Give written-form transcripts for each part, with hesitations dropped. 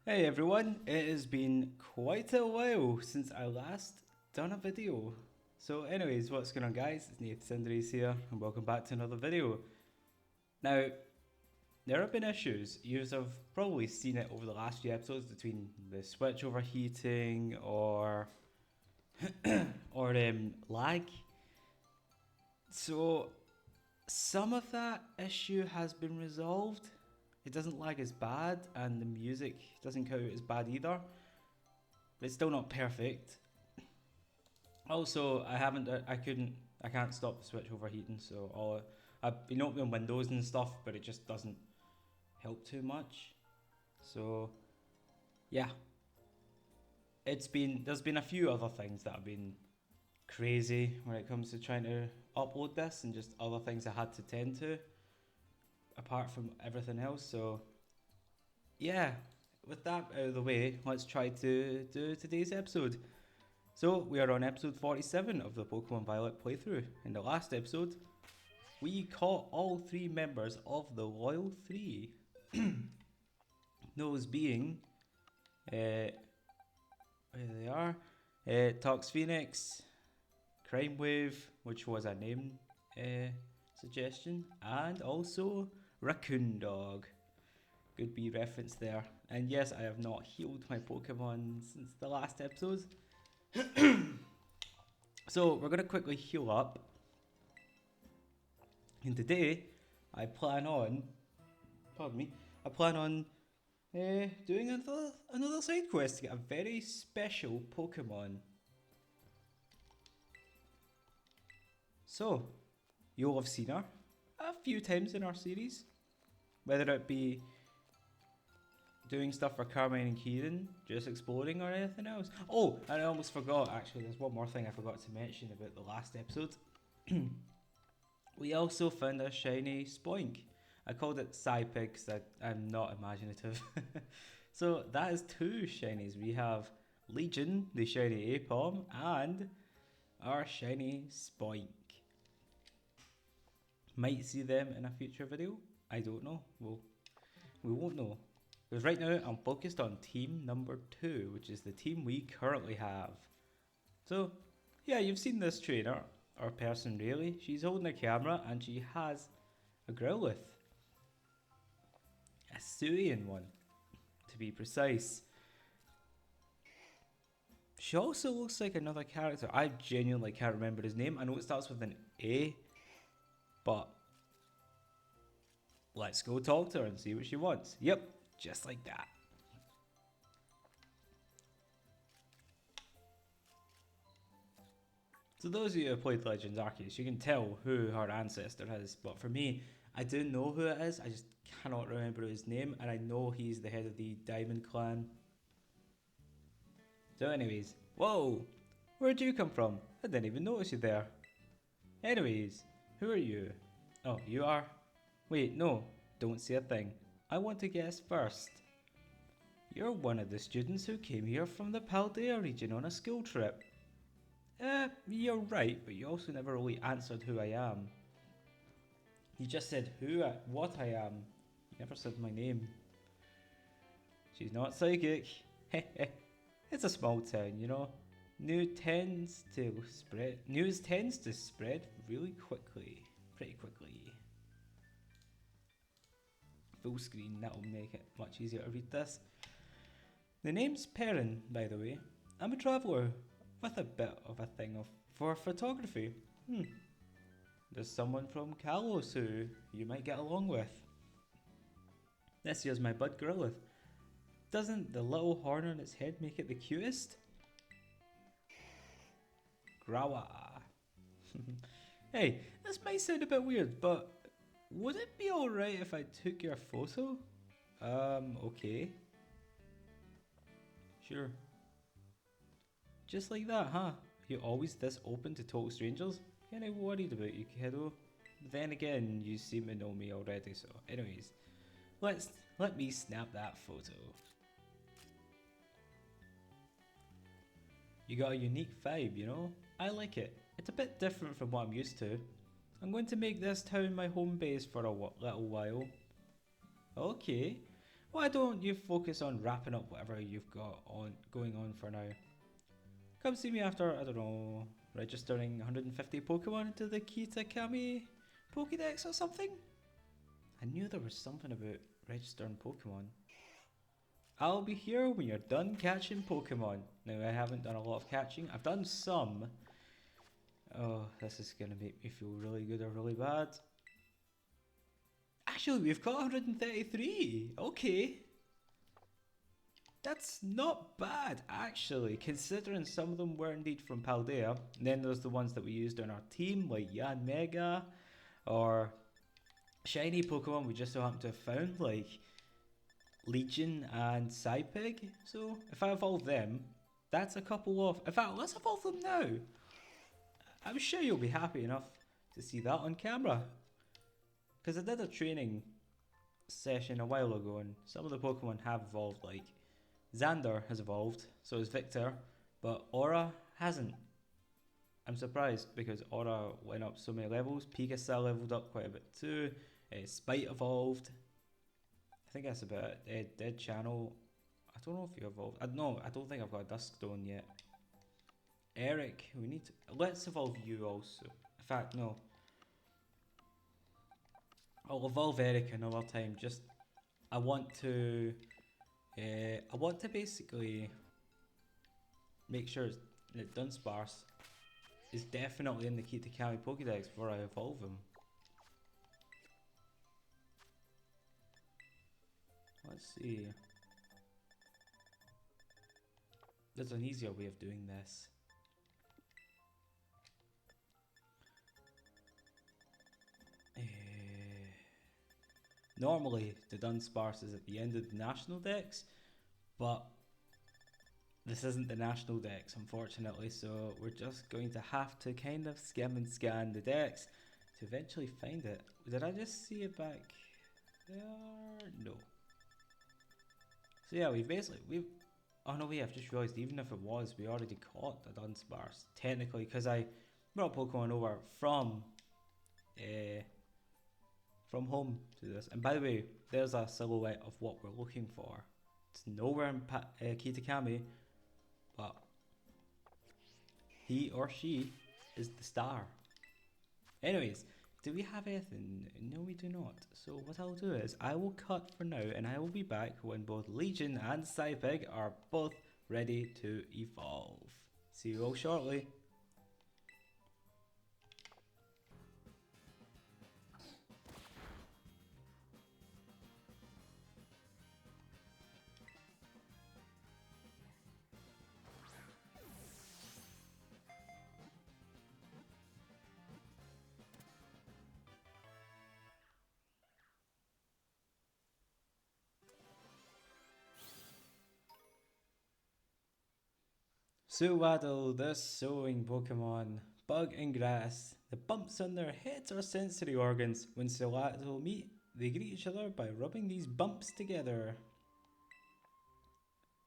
Hey everyone, it has been quite a while since I last done a video. So anyways, what's going on guys? It's Nathan Cinderace here and welcome back to another video. Now, there have been issues. You've probably seen it over the last few episodes between the Switch overheating or lag. So some of that issue has been resolved. It doesn't lag as bad and the music doesn't come out as bad either. But it's still not perfect. Also, I can't stop the Switch overheating, so I've been opening windows and stuff, but it just doesn't help too much. So, yeah, there's been a few other things that have been crazy when it comes to trying to upload this, and just other things I had to tend to, apart from everything else. So, yeah, with that out of the way, let's try to do today's episode. So, we are on episode 47 of the Pokemon Violet playthrough. In the last episode, we caught all three members of the Loyal Three. Those being, where they are, Tox Phoenix, Crime Wave, which was a name suggestion, and also Raccoon Dog. Good B reference there. And yes, I have not healed my Pokemon since the last episode. So we're gonna quickly heal up. And today, I plan on, doing another side quest to get a very special Pokemon. So, you'll have seen her a few times in our series, whether it be doing stuff for Carmine and Kieran, just exploring or anything else. Oh, and I almost forgot, actually, there's one more thing I forgot to mention about the last episode. We also found a shiny Spoink. I called it Psypig because I'm not imaginative. So that is two shinies. We have Legion, the shiny Apom, and our shiny Spoink. Might see them in a future video. I don't know. We won't know. Because right now I'm focused on team number 2, which is the team we currently have. So, yeah, you've seen this trainer, or person really. She's holding a camera and she has a Growlithe. A Hissuian one, to be precise. She also looks like another character. I genuinely can't remember his name. I know it starts with an A, but let's go talk to her and see what she wants. Yep, just like that. So those of you who have played Legends Arceus, you can tell who her ancestor is, but for me, I do know who it is, I just cannot remember his name, and I know he's the head of the Diamond Clan. So anyways, whoa, where'd you come from? I didn't even notice you there. Anyways, who are you? Oh, you are? Wait, no, don't say a thing. I want to guess first. You're one of the students who came here from the Paldea region on a school trip. You're right, but you also never really answered who I am. You just said what I am. You never said my name. She's not psychic. It's a small town, you know. News tends to spread really quickly. Pretty quickly. Full screen, that'll make it much easier to read this. The name's Perrin, by the way. I'm a traveller with a bit of a thing for photography. There's someone from Kalos who you might get along with. This here's my bud Growlithe. Doesn't the little horn on its head make it the cutest? Grawa. Hey, this might sound a bit weird, but would it be alright if I took your photo? Okay. Sure. Just like that, huh? You're always this open to total strangers? Kinda worried about you, kiddo. Then again, you seem to know me already, so anyways. Let me snap that photo. You got a unique vibe, you know? I like it. It's a bit different from what I'm used to. I'm going to make this town my home base for a little while. Okay. why don't you focus on wrapping up whatever you've got on going on for now? Come see me after, I don't know, registering 150 Pokemon into the Kitakami Pokedex or something? I knew there was something about registering Pokemon. I'll be here when you're done catching Pokemon. Now, I haven't done a lot of catching. I've done some. Oh, this is going to make me feel really good or really bad. Actually, we've got 133. Okay. That's not bad, actually, considering some of them were indeed from Paldea. And then there's the ones that we used on our team, like Yan Mega, or shiny Pokemon we just so happen to have found, like Legion and Psypig. So if I evolve them, that's a couple of... In fact, let's evolve them now. I'm sure you'll be happy enough to see that on camera. Because I did a training session a while ago and some of the Pokemon have evolved, like Xander has evolved, so has Victor, but Aura hasn't. I'm surprised because Aura went up so many levels. Pikachu leveled up quite a bit too. Spite evolved. I think that's about it. Dead Channel. I don't know if you evolved. I don't think I've got a Duskstone yet. Eric, we need to... Let's evolve you also. In fact, no. I'll evolve Eric another time. Just... I want to basically make sure that Dunsparce is definitely in the Kitakami Pokedex before I evolve him. Let's see. There's an easier way of doing this. Normally, the Dunsparce is at the end of the National Dex, but this isn't the National Dex, unfortunately, so we're just going to have to kind of skim and scan the Dex to eventually find it. Did I just see it back there? No. So yeah, oh no wait, I've just realised even if it was, we already caught the Dunsparce, technically, because I brought Pokemon over from home to this. And by the way, there's a silhouette of what we're looking for. It's nowhere in Kitakami, but he or she is the star. Anyways, do we have anything? No, we do not. So what I'll do is I will cut for now and I will be back when both Legion and Psypig are both ready to evolve. See you all shortly. Suwaddle, the sowing Pokemon. Bug and grass. The bumps on their heads are sensory organs. When Suwaddle meet, they greet each other by rubbing these bumps together.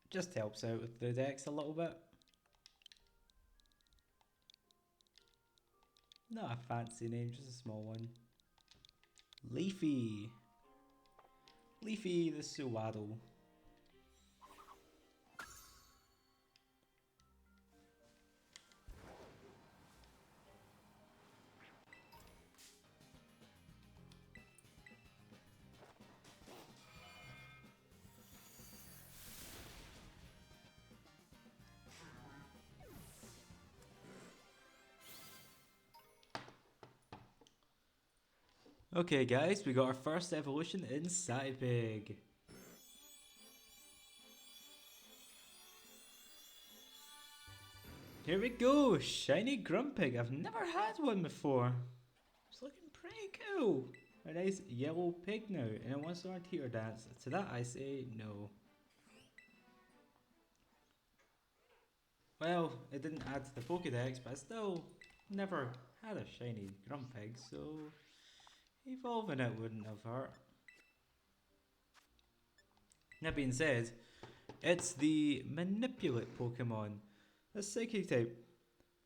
Just helps out with the dex a little bit. Not a fancy name, just a small one. Leafy. Leafy the Suwaddle. Okay guys, we got our first evolution in Psypig. Here we go, shiny Grumpig. I've never had one before. It's looking pretty cool. A nice yellow pig now, and it wants to learn Teeter Dance. To that I say no. Well, it didn't add to the Pokedex, but I still never had a shiny Grumpig, so evolving it wouldn't have hurt. That being said, it's the Manipulate Pokemon, a Psychic type.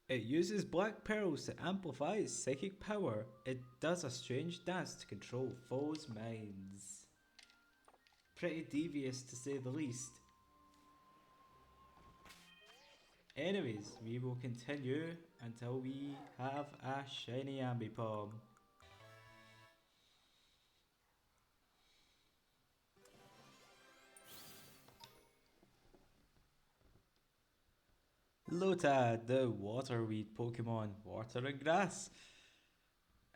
It uses black pearls to amplify its psychic power. It does a strange dance to control foes' minds. pretty devious to say the least. Anyways, we will continue until we have a shiny Ambipom. Lotad, the waterweed Pokemon, water and grass.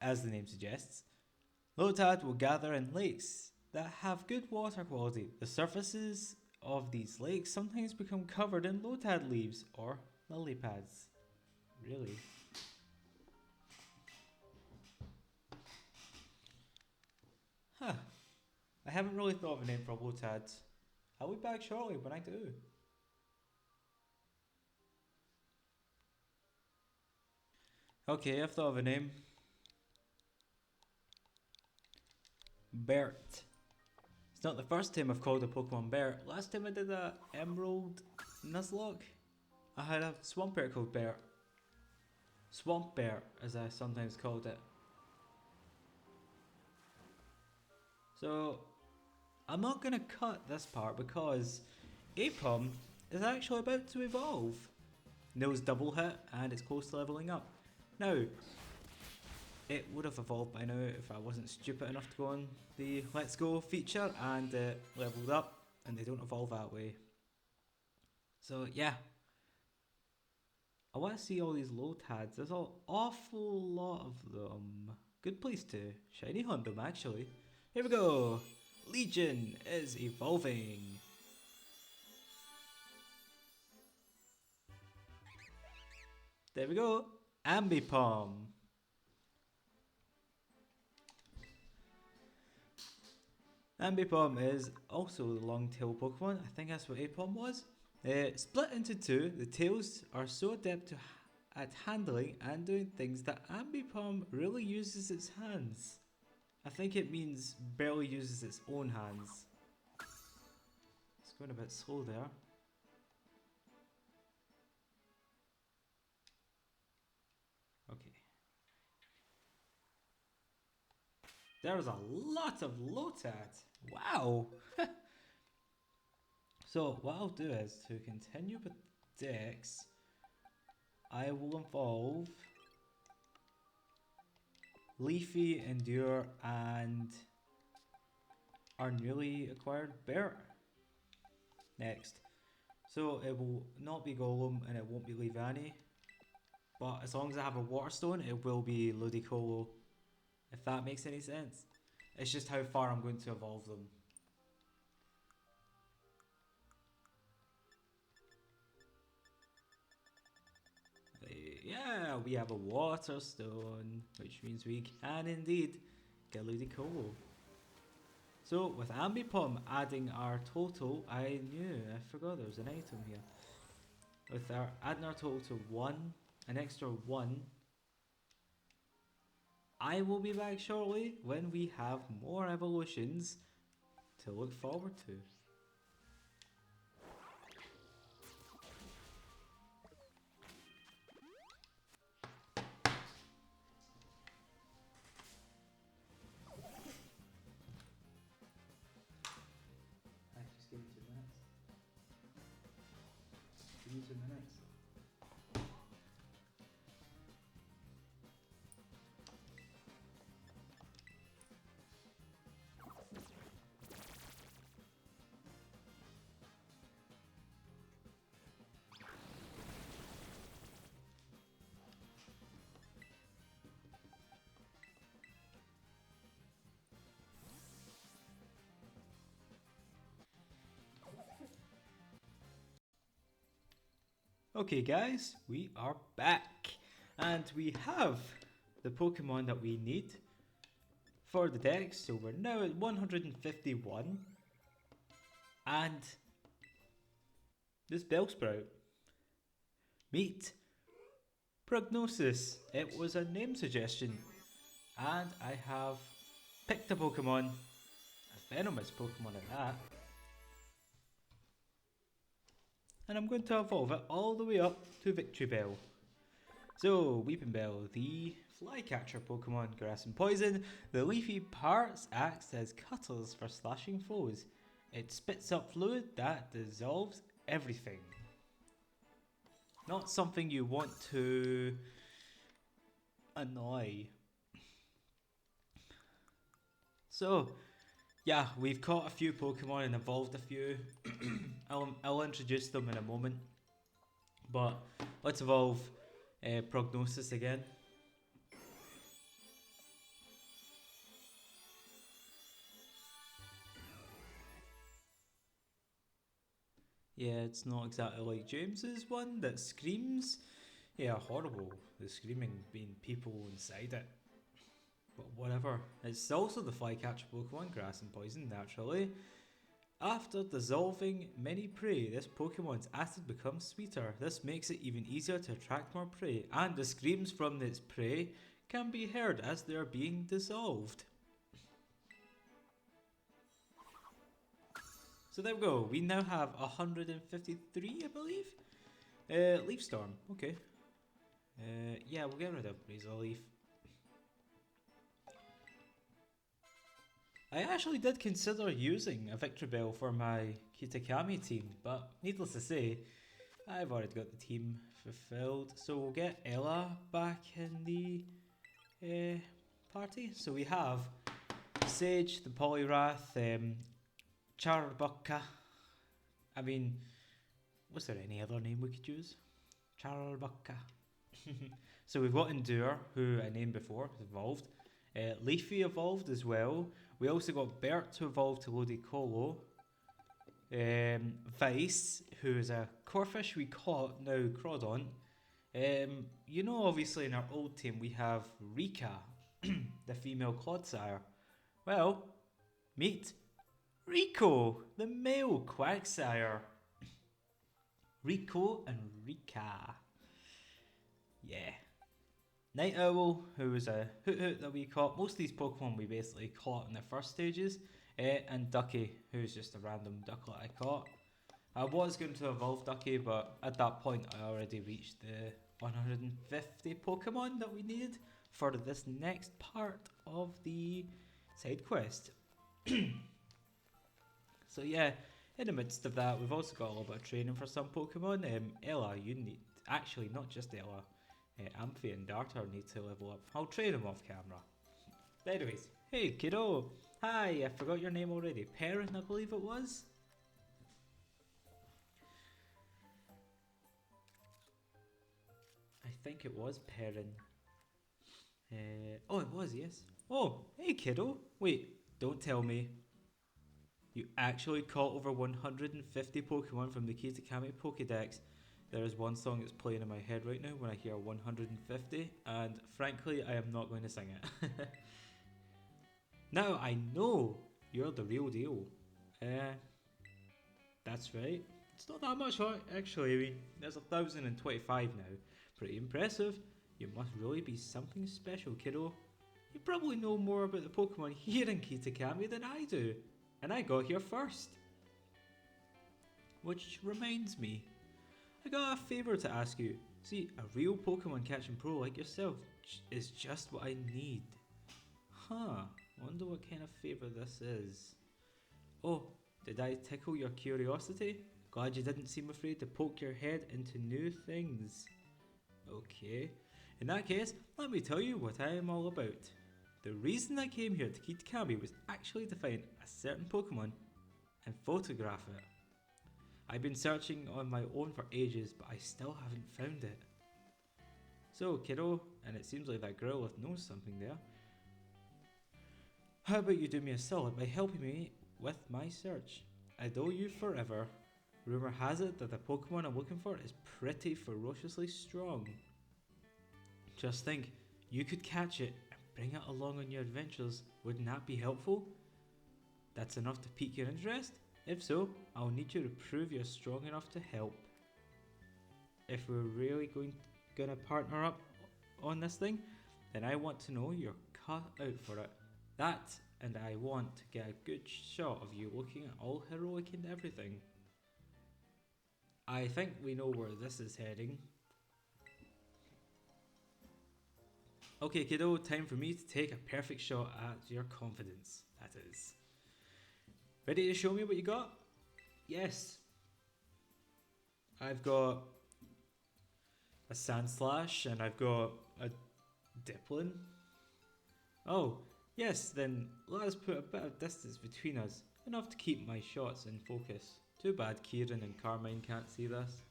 As the name suggests, Lotad will gather in lakes that have good water quality. The surfaces of these lakes sometimes become covered in Lotad leaves or lily pads. Really? Huh. I haven't really thought of a name for Lotad. I'll be back shortly when I do. Okay, I've thought of a name. Bert. It's not the first time I've called a Pokemon Bert. Last time I did a Emerald Nuzlocke, I had a Swamp Bear called Bert. Swamp Bear, as I sometimes called it. So, I'm not going to cut this part because Apom is actually about to evolve. Nose double hit and it's close to leveling up. Now, it would have evolved by now if I wasn't stupid enough to go on the Let's Go feature and leveled up, and they don't evolve that way. So yeah, I want to see all these Lotads. There's an awful lot of them. Good place to shiny hunt them actually. Here we go. Legion is evolving. There we go. Ambipom. Ambipom is also the long-tail Pokemon. I think that's what Apom was. Split into two, the tails are so adept at handling and doing things that Ambipom really uses its hands. I think it means barely uses its own hands. It's going a bit slow there. Okay. There's a lot of Lotad. Wow. So what I'll do is to continue with Dex, I will evolve Leafy, Endure, and our newly acquired Bear next. So it will not be Golem and it won't be Leavanny, but as long as I have a Water Stone, it will be Ludicolo, if that makes any sense. It's just how far I'm going to evolve them. Yeah, we have a Water Stone, which means we can indeed get Ludicolo. So with Ambipom adding our total, I forgot there was an item here. With our adding our total to 1, an extra 1, I will be back shortly when we have more evolutions to look forward to. Just give me 2 minutes. Give me 2 minutes. Okay guys, we are back and we have the Pokemon that we need for the dex. So we're now at 151 and this Bellsprout. Meet Prognosis. It was a name suggestion and I have picked a Pokemon, a venomous Pokemon at that. And I'm going to evolve it all the way up to Victory Bell. So, Weeping Bell, the Flycatcher Pokemon, Grass and Poison. The leafy parts acts as cutters for slashing foes. It spits up fluid that dissolves everything. Not something you want to annoy. So, yeah, we've caught a few Pokemon and evolved a few. I'll introduce them in a moment. But let's evolve Prognosis again. Yeah, it's not exactly like James's one that screams. Yeah, horrible. The screaming being people inside it. But whatever. It's also the flycatcher Pokemon, Grass and Poison, naturally. After dissolving many prey, this Pokemon's acid becomes sweeter. This makes it even easier to attract more prey, and the screams from its prey can be heard as they are being dissolved. So there we go. We now have 153, I believe. Leaf Storm. Okay. Yeah, we'll get rid of Razor Leaf. I actually did consider using a Victory Bell for my Kitakami team, but needless to say, I've already got the team fulfilled. So we'll get Ella back in the party. So we have Sage, the Poliwrath, Charbucka. I mean, was there any other name we could use? Charbucka. So we've got Endure, who I named before, evolved. Leafy evolved as well. We also got Bert to evolve to Ludicolo. Vice, who is a Corphish we caught, now Crawdon. You know, obviously in our old team we have Rika, the female Clodsire. Well, meet Rico, the male Quagsire. Rico and Rika. Yeah. Night Owl, who was a Hoot that we caught. Most of these Pokemon we basically caught in the first stages. And Ducky, who's just a random ducklet I caught. I was going to evolve Ducky, but at that point I already reached the 150 Pokemon that we needed for this next part of the side quest. So yeah, in the midst of that, we've also got a little bit of training for some Pokemon. Ella, you need, actually not just Ella, Amphi and Darter need to level up. I'll train them off camera. But anyways, hey kiddo, hi, I forgot your name already. Perrin, I believe it was? I think it was Perrin. Oh, it was, yes. Oh, hey kiddo. Wait, don't tell me. You actually caught over 150 Pokemon from the Kitakami Pokedex. There is one song that's playing in my head right now when I hear 150, and frankly, I am not going to sing it. Now I know you're the real deal. That's right. It's not that much, actually. I mean, there's 1,025 now. Pretty impressive. You must really be something special, kiddo. You probably know more about the Pokemon here in Kitakami than I do. And I got here first. Which reminds me, I got a favour to ask you. See, a real Pokemon catching pro like yourself is just what I need. Huh, wonder what kind of favour this is. Oh, did I tickle your curiosity? Glad you didn't seem afraid to poke your head into new things. Okay, in that case, let me tell you what I am all about. The reason I came here to Kitakami was actually to find a certain Pokemon and photograph it. I've been searching on my own for ages, but I still haven't found it. So, kiddo, and it seems like that Growlithe knows something there. How about you do me a solid by helping me with my search? I'd owe you forever. Rumour has it that the Pokemon I'm looking for is pretty ferociously strong. Just think, you could catch it and bring it along on your adventures. Wouldn't that be helpful? That's enough to pique your interest? If so, I'll need you to prove you're strong enough to help. If we're really gonna partner up on this thing, then I want to know you're cut out for it. That, and I want to get a good shot of you looking all heroic and everything. I think we know where this is heading. Okay kiddo, time for me to take a perfect shot at your confidence, that is. Ready to show me what you got? Yes. I've got a Sandslash and I've got a Diplin. Oh, yes, then let us put a bit of distance between us, enough to keep my shots in focus. Too bad Kieran and Carmine can't see this.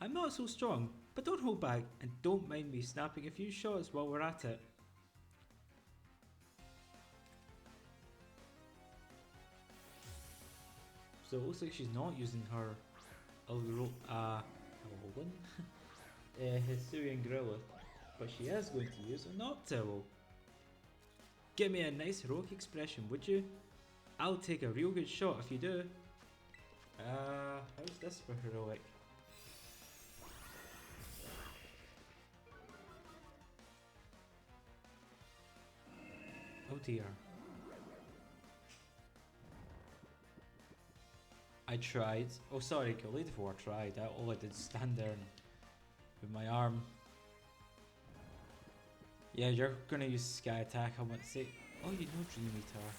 I'm not so strong, but don't hold back and don't mind me snapping a few shots while we're at it. So it looks like she's not using her Hissuian Growlithe, but she is going to use an Noctowl. Give me a nice heroic expression, would you? I'll take a real good shot if you do. How's this for heroic? Oh dear. I tried. Oh sorry, Growlithe tried. All I did stand there and with my arm. Yeah, you're gonna use Sky Attack, I want to say. Oh, you know Dream Eater.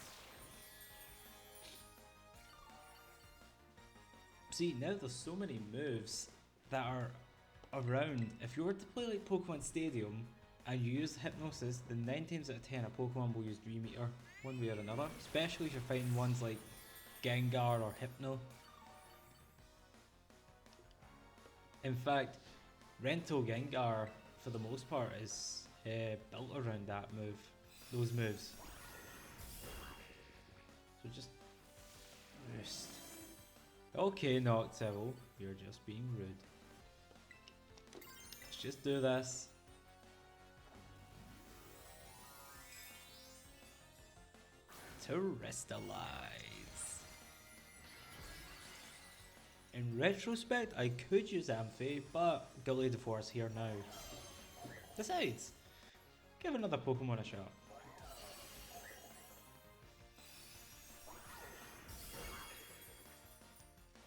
See, now there's so many moves that are around. If you were to play like Pokemon Stadium and you use Hypnosis, then 9 times out of 10 a Pokemon will use Dream Eater one way or another. Especially if you're fighting ones like Gengar or Hypno. In fact, Rento Gengar for the most part is built around that move, those moves. So just roost. Okay, Noctowl, you're just being rude. Let's just do this. Terrestrialize. In retrospect, I could use Amphi, but Growlithe is here now. Besides, give another Pokemon a shot.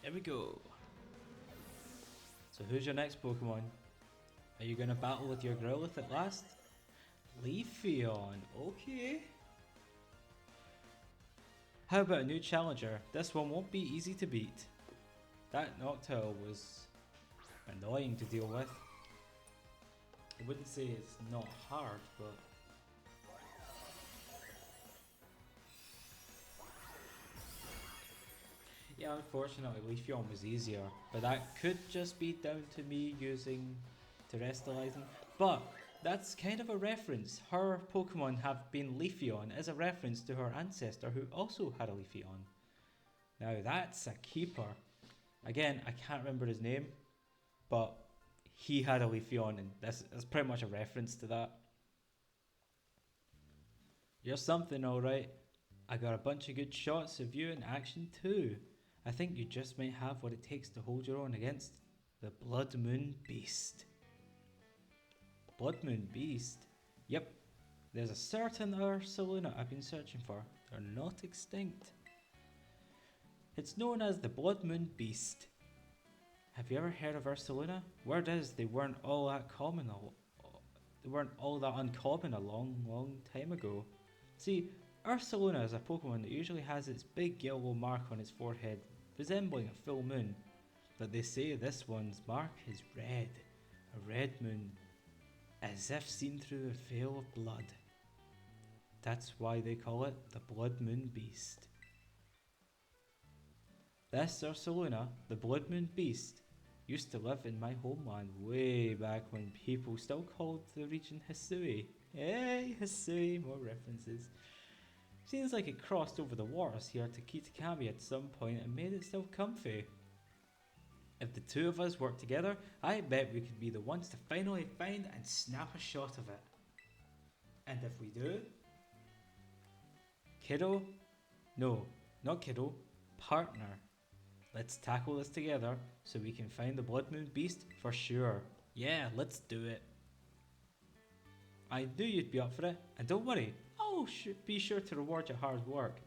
There we go. So who's your next Pokemon? Are you gonna battle with your Growlithe at last? Leafeon, okay. How about a new challenger? This one won't be easy to beat. That Noctowl was annoying to deal with. I wouldn't say it's not hard, but... Yeah, unfortunately Leafeon was easier, but that could just be down to me using Terrestrializing. But that's kind of a reference. Her Pokemon have been Leafeon as a reference to her ancestor who also had a Leafeon. Now that's a keeper. Again, I can't remember his name, but he had a Leafeon and this is pretty much a reference to that. You're something alright. I got a bunch of good shots of you in action too. I think you just might have what it takes to hold your own against the Bloodmoon Beast. Bloodmoon Beast? Yep, there's a certain Ursaluna I've been searching for. They're not extinct. It's known as the Bloodmoon Beast. Have you ever heard of Ursaluna? Word is they weren't all that common. They weren't all that uncommon a long time ago. See, Ursaluna is a Pokemon that usually has its big yellow mark on its forehead, resembling a full moon. But they say this one's mark is red, a red moon, as if seen through a veil of blood. That's why they call it the Bloodmoon Beast. This Ursaluna, the Bloodmoon Beast, used to live in my homeland way back when people still called the region Hisui. Hey, Hisui, more references. Seems like it crossed over the waters here to Kitakami at some point and made itself comfy. If the two of us work together, I bet we could be the ones to finally find and snap a shot of it. And if we do... Kiddo? No, not kiddo. Partner. Let's tackle this together so we can find the Bloodmoon Beast for sure. Yeah, let's do it. I knew you'd be up for it, and don't worry, I'll be sure to reward your hard work.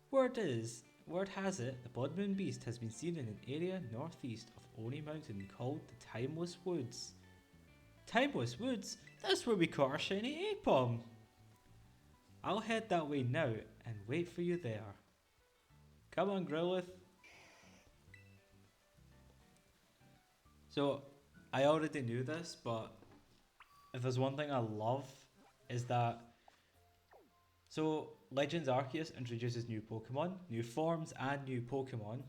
Word has it, the Bloodmoon Beast has been seen in an area northeast of Oni Mountain called the Timeless Woods. Timeless Woods? That's where we caught our shiny Apom! I'll head that way now and wait for you there. Come on, Growlithe. So, I already knew this, but if there's one thing I love, is that... So, Legends Arceus introduces new Pokemon, new forms and new Pokemon.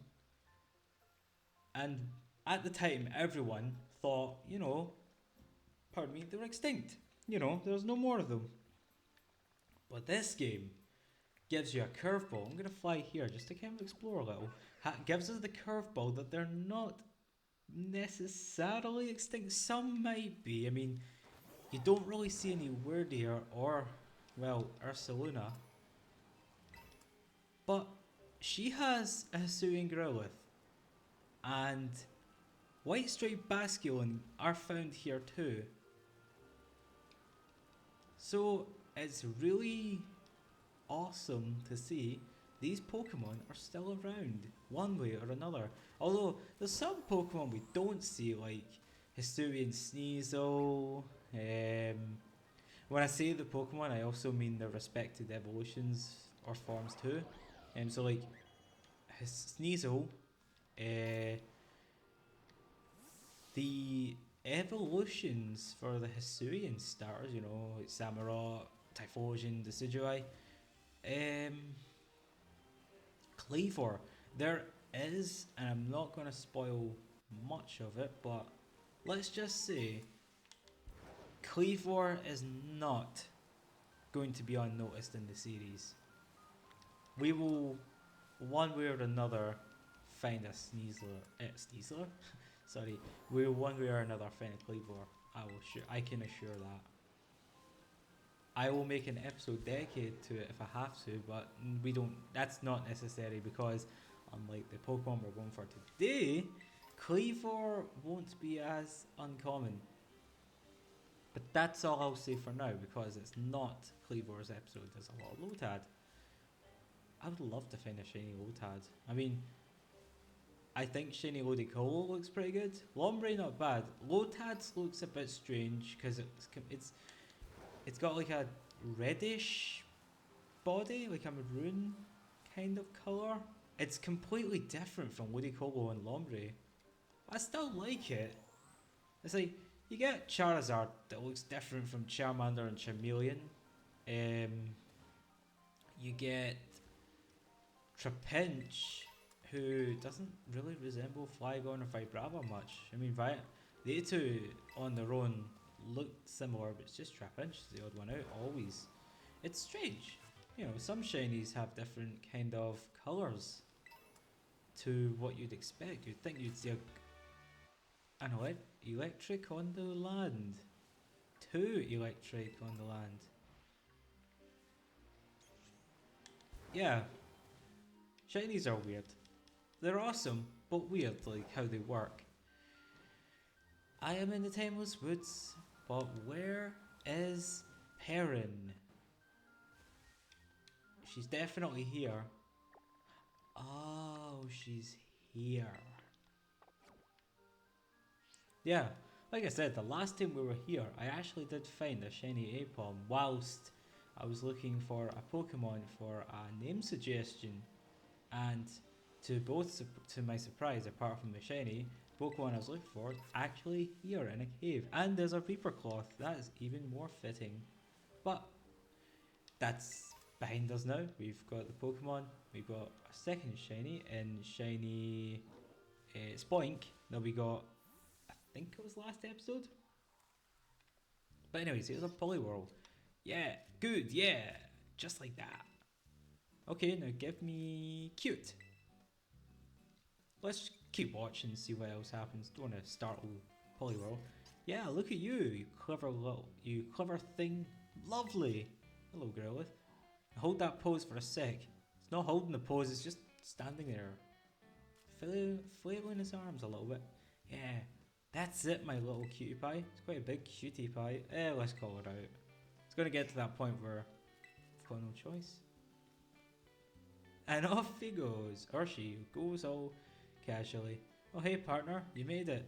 And at the time, everyone thought, you know, pardon me, they were extinct. You know, there's no more of them. But this game gives you a curveball. I'm going to fly here just to kind of explore a little. Gives us the curveball that they're not necessarily extinct. Some might be. I mean, you don't really see any Wyrdeer or, well, Ursaluna. But she has a Hissuian Growlithe. And White Striped Basculin are found here too. So it's really awesome to see these Pokemon are still around one way or another. Although there's some Pokemon we don't see, like Hissuian Sneasel. When I say the Pokemon, I also mean their respected evolutions or forms too. So like Sneasel, the evolutions for the Hissuian stars, you know, like Samurott, Typhlosion, Decidueye, Kleavor, there is, and I'm not going to spoil much of it, but let's just say Kleavor is not going to be unnoticed in the series. We will, one way or another, find a Sneasler? Sorry, we will one way or another find a Kleavor. I can assure that. I will make an episode dedicated to it if I have to, but we don't. That's not necessary because, unlike the Pokemon we're going for today, Kleavor won't be as uncommon. But that's all I'll say for now because it's not Kleavor's episode. There's a lot of Lotad. I would love to find a shiny Lotad. I mean, I think shiny Ludicolo looks pretty good. Lombre not bad. Lotad's looks a bit strange because it's got like a reddish body, like a maroon kind of colour. It's completely different from Ludicolo and Lombre. I still like it. It's like, you get Charizard that looks different from Charmander and Charmeleon. You get Trapinch, who doesn't really resemble Flygon or Vibrava much. I mean, they two on their own look similar, but it's just Trapinch is the odd one out, always. It's strange. You know, some shinies have different kind of colours to what you'd expect. You'd think you'd see an electric on the land. Two electric on the land. Yeah. Shinies are weird. They're awesome, but weird, like how they work. I am in the Timeless Woods, but where is Perrin? She's definitely here. Oh, she's here. Yeah, like I said, the last time we were here, I actually did find a shiny Aipom whilst I was looking for a Pokemon for a name suggestion. And to my surprise, apart from the shiny, Pokemon I was looking for actually here in a cave. And there's a Reaper Cloth, that is even more fitting. But that's behind us now. We've got the Pokemon, we've got a second shiny in shiny Spoink that we got, I think it was last episode. But anyways, here's a Poliwhirl. Yeah, good, yeah, just like that. Okay, now give me cute. Let's keep watching and see what else happens. Don't want to startle Poliwhirl. Yeah, look at you clever thing. Lovely. Hello, Growlithe. Hold that pose for a sec. It's not holding the pose, it's just standing there. Flailing his arms a little bit. Yeah, that's it, my little cutie pie. It's quite a big cutie pie. Let's call it out. It's going to get to that point where I've got no choice. And off he goes, or she goes all casually. Oh hey partner, you made it.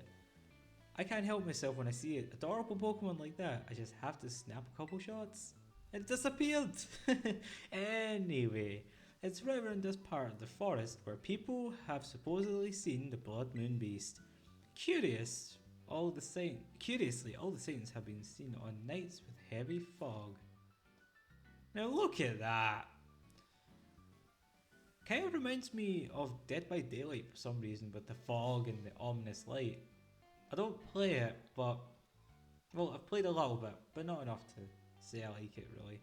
I can't help myself when I see an adorable Pokemon like that. I just have to snap a couple shots. It disappeared! Anyway, It's right around this part of the forest where people have supposedly seen the Bloodmoon Beast. Curiously, all the sightings have been seen on nights with heavy fog. Now look at that! Kind of reminds me of Dead by Daylight for some reason, with the fog and the ominous light. I don't play it, but well, I've played a little bit, but not enough to say I like it really.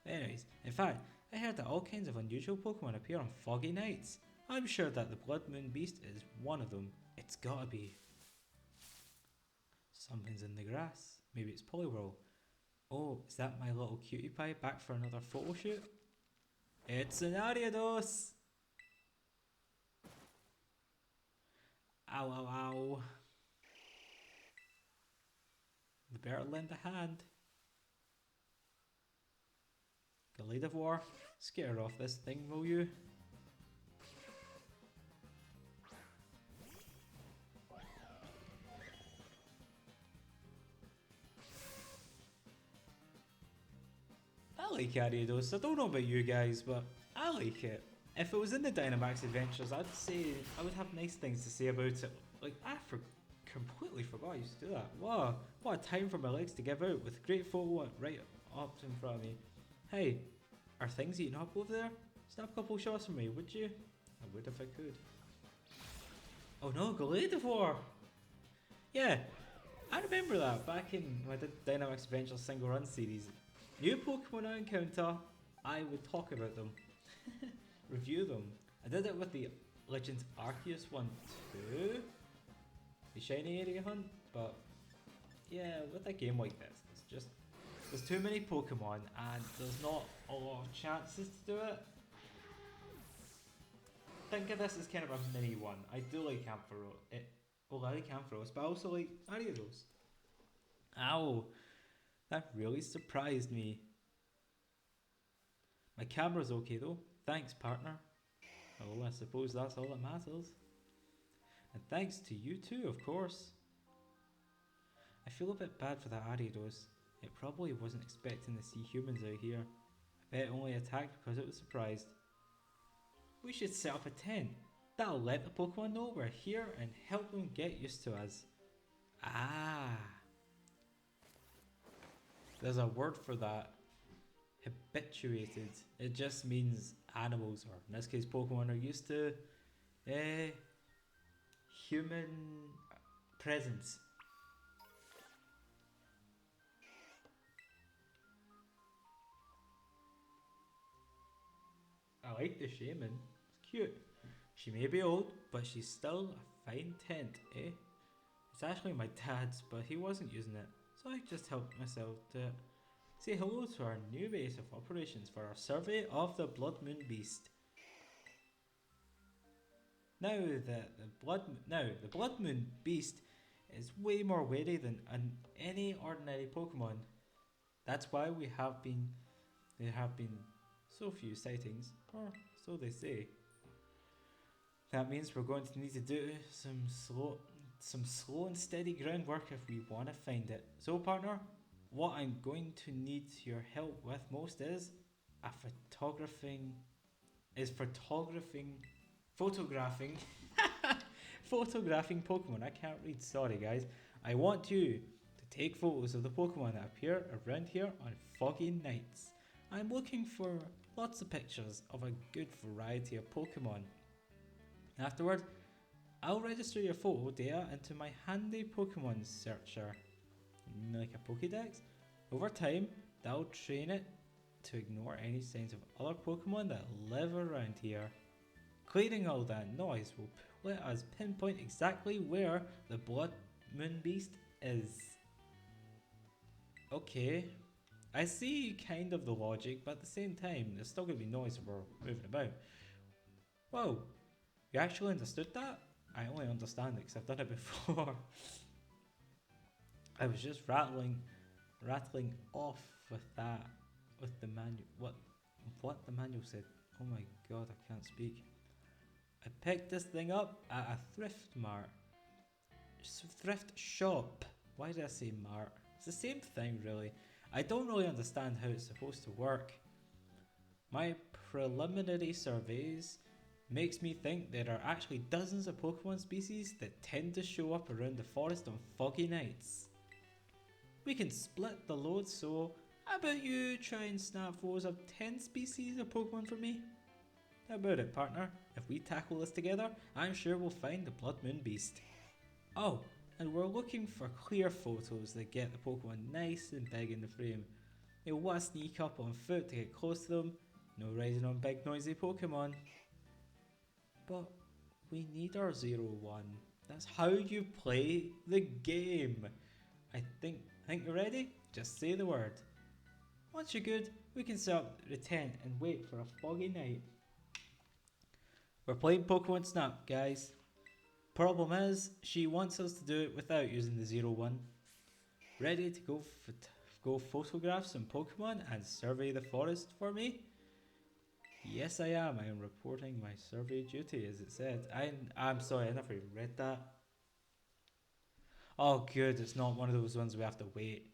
Anyways, in fact, I heard that all kinds of unusual Pokemon appear on foggy nights. I'm sure that the Bloodmoon Beast is one of them. It's gotta be. Something's in the grass. Maybe it's Poliwhirl. Oh, is that my little cutie pie back for another photo shoot? It's an Ariados! Ow, ow, ow. You better lend a hand. Gladiator, scare off this thing, will you? I like Ariados. I don't know about you guys, but I like it. If it was in the Dynamax Adventures, I'd say I would have nice things to say about it. Like, completely forgot I used to do that. Wow, what a time for my legs to give out with great photo right up in front of me. Hey, are things eating up over there? Snap a couple shots for me, would you? I would if I could. Oh no, Gladiator! Yeah, I remember that back in when I did Dynamax Adventures single run series. New Pokemon I encounter, I would talk about them. Review them. I did it with the Legends of Arceus one too. The shiny area hunt, but yeah, with a game like this, there's too many Pokemon and there's not a lot of chances to do it. Think of this as kind of a mini one. I do like Ampharos. I like Ampharos, but I also like Ariados. Ow! That really surprised me. My camera's okay though. Thanks, partner. Well, I suppose that's all that matters. And thanks to you too, of course. I feel a bit bad for that Ariados. It probably wasn't expecting to see humans out here. I bet it only attacked because it was surprised. We should set up a tent. That'll let the Pokemon know we're here and help them get used to us. Ah. There's a word for that. Habituated. It just means animals, or in this case Pokemon, are used to human presence. I like the shaman. It's cute. She may be old, but she's still a fine tent, eh? It's actually my dad's, but he wasn't using it, so I just helped myself to say hello to our new base of operations for our survey of the Bloodmoon Beast. Now the Bloodmoon Beast is way more wary than any ordinary Pokemon. That's why there have been so few sightings, or so they say. That means we're going to need to do some slow and steady groundwork if we want to find it. So partner, what I'm going to need your help with most is photographing photographing Pokemon. I can't read, sorry guys. I want you to take photos of the Pokemon that appear around here on foggy nights. I'm looking for lots of pictures of a good variety of Pokemon. Afterward, I'll register your photo data into my handy Pokemon searcher, like a Pokedex. Over time, that'll train it to ignore any signs of other Pokemon that live around here. Clearing all that noise will let us pinpoint exactly where the Bloodmoon Beast is. Okay, I see kind of the logic, but at the same time, there's still going to be noise if we're moving about. Whoa, you actually understood that? I only understand it because I've done it before. I was just rattling off with that, with the manual. What the manual said. Oh my god, I can't speak. I picked this thing up at a thrift shop. Why did I say mart? It's the same thing really. I don't really understand how it's supposed to work. My preliminary surveys makes me think there are actually dozens of Pokemon species that tend to show up around the forest on foggy nights. We can split the load, so how about you try and snap photos of 10 species of Pokemon for me? How about it, partner? If we tackle this together, I'm sure we'll find the Bloodmoon Beast. Oh, and we're looking for clear photos that get the Pokemon nice and big in the frame. You'll want to sneak up on foot to get close to them, no riding on big noisy Pokemon. But we need our 0-1. That's how you play the game. I think you're ready? Just say the word. Once you're good, we can set up the tent and wait for a foggy night. We're playing Pokemon Snap, guys. Problem is, she wants us to do it without using the 0-1. Ready to go photograph some Pokemon and survey the forest for me? Yes, I am. I am reporting my survey duty, as it said. I'm sorry, I never even read that. Oh, good. It's not one of those ones we have to wait.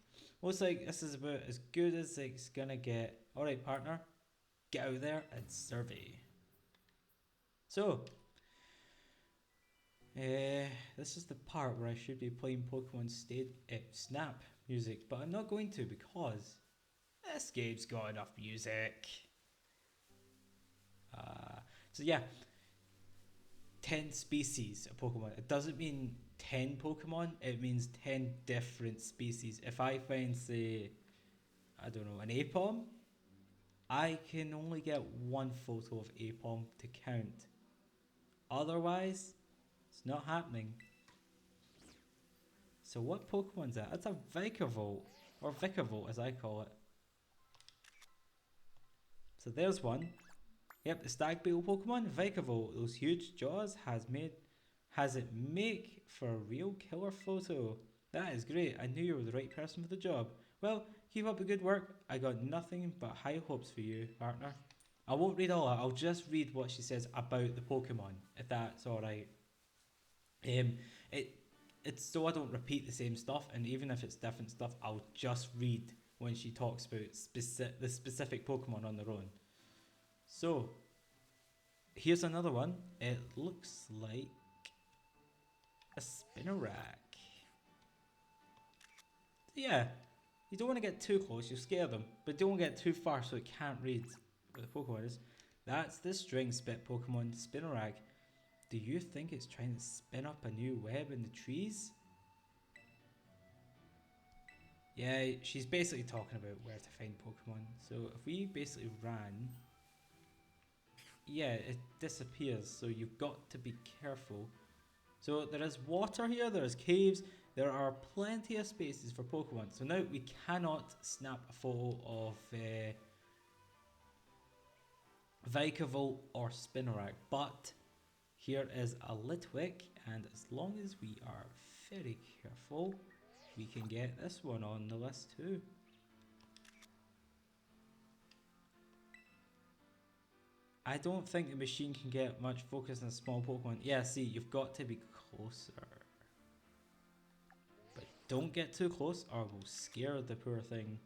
Looks like this is about as good as it's gonna get. Alright, partner. Get out there and survey. So, this is the part where I should be playing Pokemon Snap music, but I'm not going to because this game's got enough music. So yeah, 10 species of Pokemon. It doesn't mean 10 Pokemon, it means 10 different species. If I find, say, I don't know, an Apom, I can only get one photo of Apom to count. Otherwise, it's not happening. So what Pokemon's that? That's a Vikavolt, or Vikavolt as I call it. So there's one. Yep, the stag beetle Pokemon, Vikavolt. Those huge jaws has it make for a real killer photo. That is great. I knew you were the right person for the job. Well, keep up the good work. I got nothing but high hopes for you, partner. I won't read all that. I'll just read what she says about the Pokemon, if that's alright. It's so I don't repeat the same stuff, and even if it's different stuff, I'll just read when she talks about the specific Pokemon on their own. So, here's another one. It looks like a Spinarak. Yeah, you don't want to get too close, you'll scare them, but don't get too far so it can't read what the Pokemon is. That's the string spit Pokemon Spinarak. Do you think it's trying to spin up a new web in the trees? Yeah, she's basically talking about where to find Pokemon. So if we basically ran, yeah, it disappears, so you've got to be careful. So there is water here, there is caves, there are plenty of spaces for Pokemon. So now we cannot snap a photo of Vikavolt or Spinarak, but here is a Litwick, and as long as we are very careful, we can get this one on the list too. I don't think the machine can get much focus on a small Pokemon. Yeah, see, you've got to be closer. But don't get too close or we'll scare the poor thing.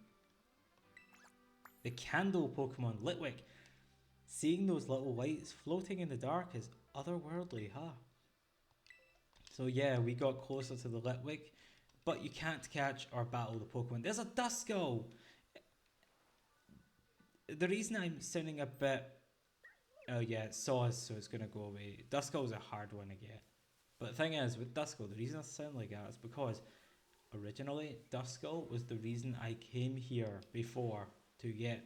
The candle Pokemon, Litwick. Seeing those little lights floating in the dark is otherworldly, huh? So yeah, we got closer to the Litwick, but you can't catch or battle the Pokemon. There's a Duskull! The reason I'm sounding a bit... Oh yeah, it's Saws, so it's gonna go away. Duskull's a hard one to get. But the thing is, with Duskull, the reason I sound like that is because originally, Duskull was the reason I came here before to get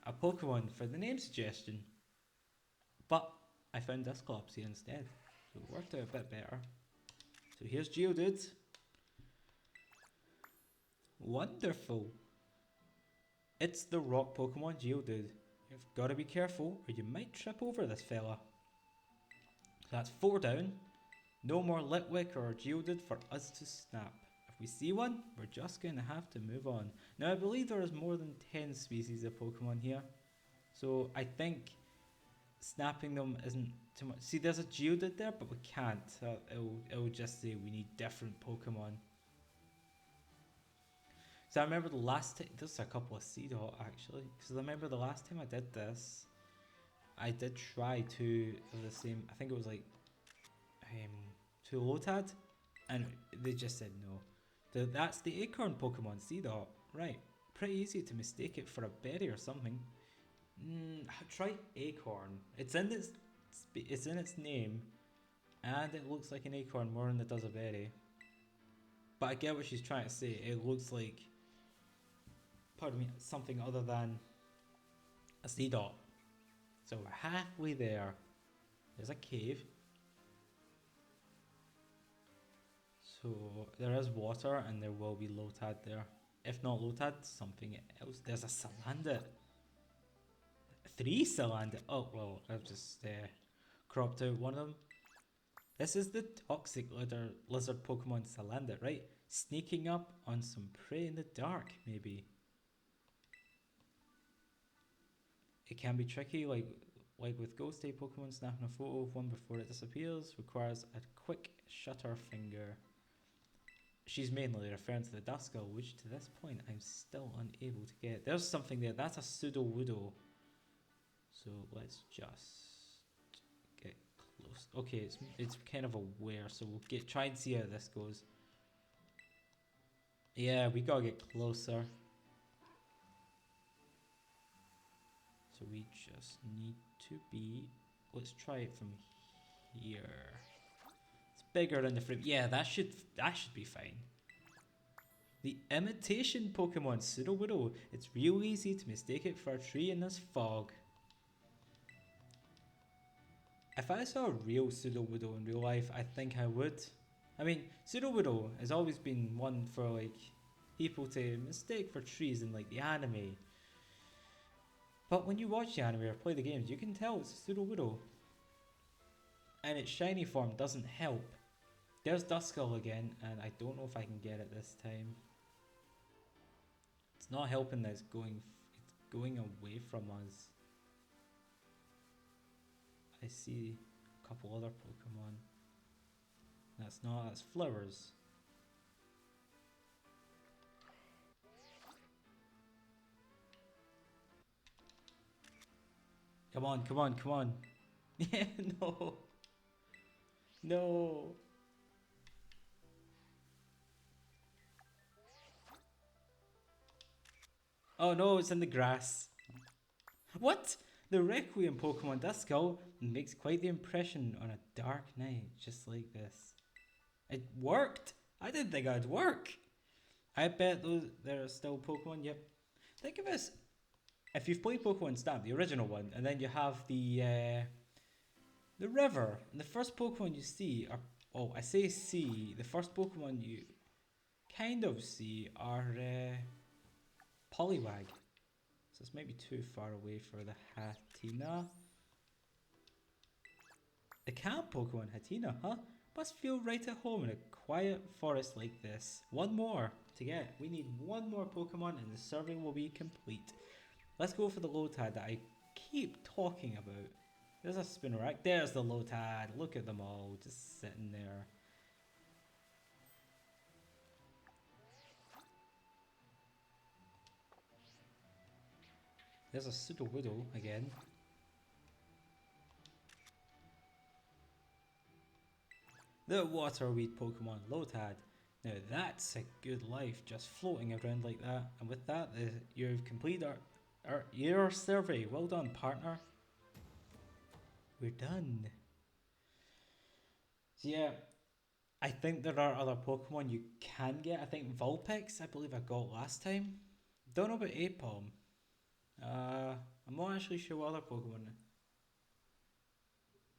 a Pokemon for the name suggestion. But I found Dusclops instead, so it worked out a bit better. So here's Geodude. Wonderful. It's the rock Pokemon Geodude. You've got to be careful or you might trip over this fella. So that's 4 down. No more Litwick or Geodude for us to snap. If we see one, we're just going to have to move on. Now I believe there is more than 10 species of Pokemon here. So I think snapping them isn't too much. See, there's a Geodude there, but we can't. It'll just say we need different Pokemon. So I remember the last time, there's a couple of Seedot actually, because I remember the last time I did this, I did try two of the same, I think it was like two Lotad, and they just said no. That's the acorn Pokemon, see that? Right, pretty easy to mistake it for a berry or something. Try acorn. It's in its name, and it looks like an acorn more than it does a berry. But I get what she's trying to say. It looks like, pardon me, something other than a Seedot. So we're halfway there. There's a cave. So there is water and there will be Lotad there. If not Lotad, something else. There's a Salandit. 3 Salandit. Oh, well, I've just cropped out one of them. This is the toxic lizard Pokemon Salandit, right? Sneaking up on some prey in the dark, maybe. It can be tricky, like with ghost type Pokemon, snapping a photo of one before it disappears requires a quick shutter finger. She's mainly referring to the Duskull, which to this point I'm still unable to get. There's something there. That's a Sudowoodo. So let's just get close. Okay, it's kind of aware, so we'll try and see how this goes. Yeah, we gotta get closer. So we just need to be. Let's try it from here. It's bigger than the frame. Yeah, that should be fine. The imitation Pokemon Sudowoodo. It's real easy to mistake it for a tree in this fog. If I saw a real Sudowoodo in real life, I think I would. I mean, Sudowoodo has always been one for like people to mistake for trees in like the anime. But when you watch the anime or play the games, you can tell it's a Sudowoodo. And its shiny form doesn't help. There's Duskull again, and I don't know if I can get it this time. It's not helping that it's going away from us. I see a couple other Pokemon. That's flowers. Come on, come on, come on. Yeah, no. No. Oh no, it's in the grass. What? The Requiem Pokemon Duskull makes quite the impression on a dark night, just like this. It worked! I didn't think it'd work! I bet there are still Pokemon, yep. Think of this, if you've played Pokemon Snap, the original one, and then you have the river, and the first Pokemon you see are, oh, I say see, the first Pokemon you kind of see are Poliwag. So it's maybe too far away for the Hatenna. The camp Pokemon Hatenna, huh? Must feel right at home in a quiet forest like this. One more to get. We need one more Pokemon and the survey will be complete. Let's go for the Lotad that I keep talking about. There's a Spinarak. There's the Lotad. Look at them all just sitting there. There's a Sudowoodo again. The waterweed Pokemon Lotad. Now that's a good life, just floating around like that. And with that, you've completed your survey. Well done, partner. We're done. So yeah, I think there are other Pokemon you can get. I think Vulpix, I believe I got last time. Don't know about Apom. I'm not actually sure what other Pokemon.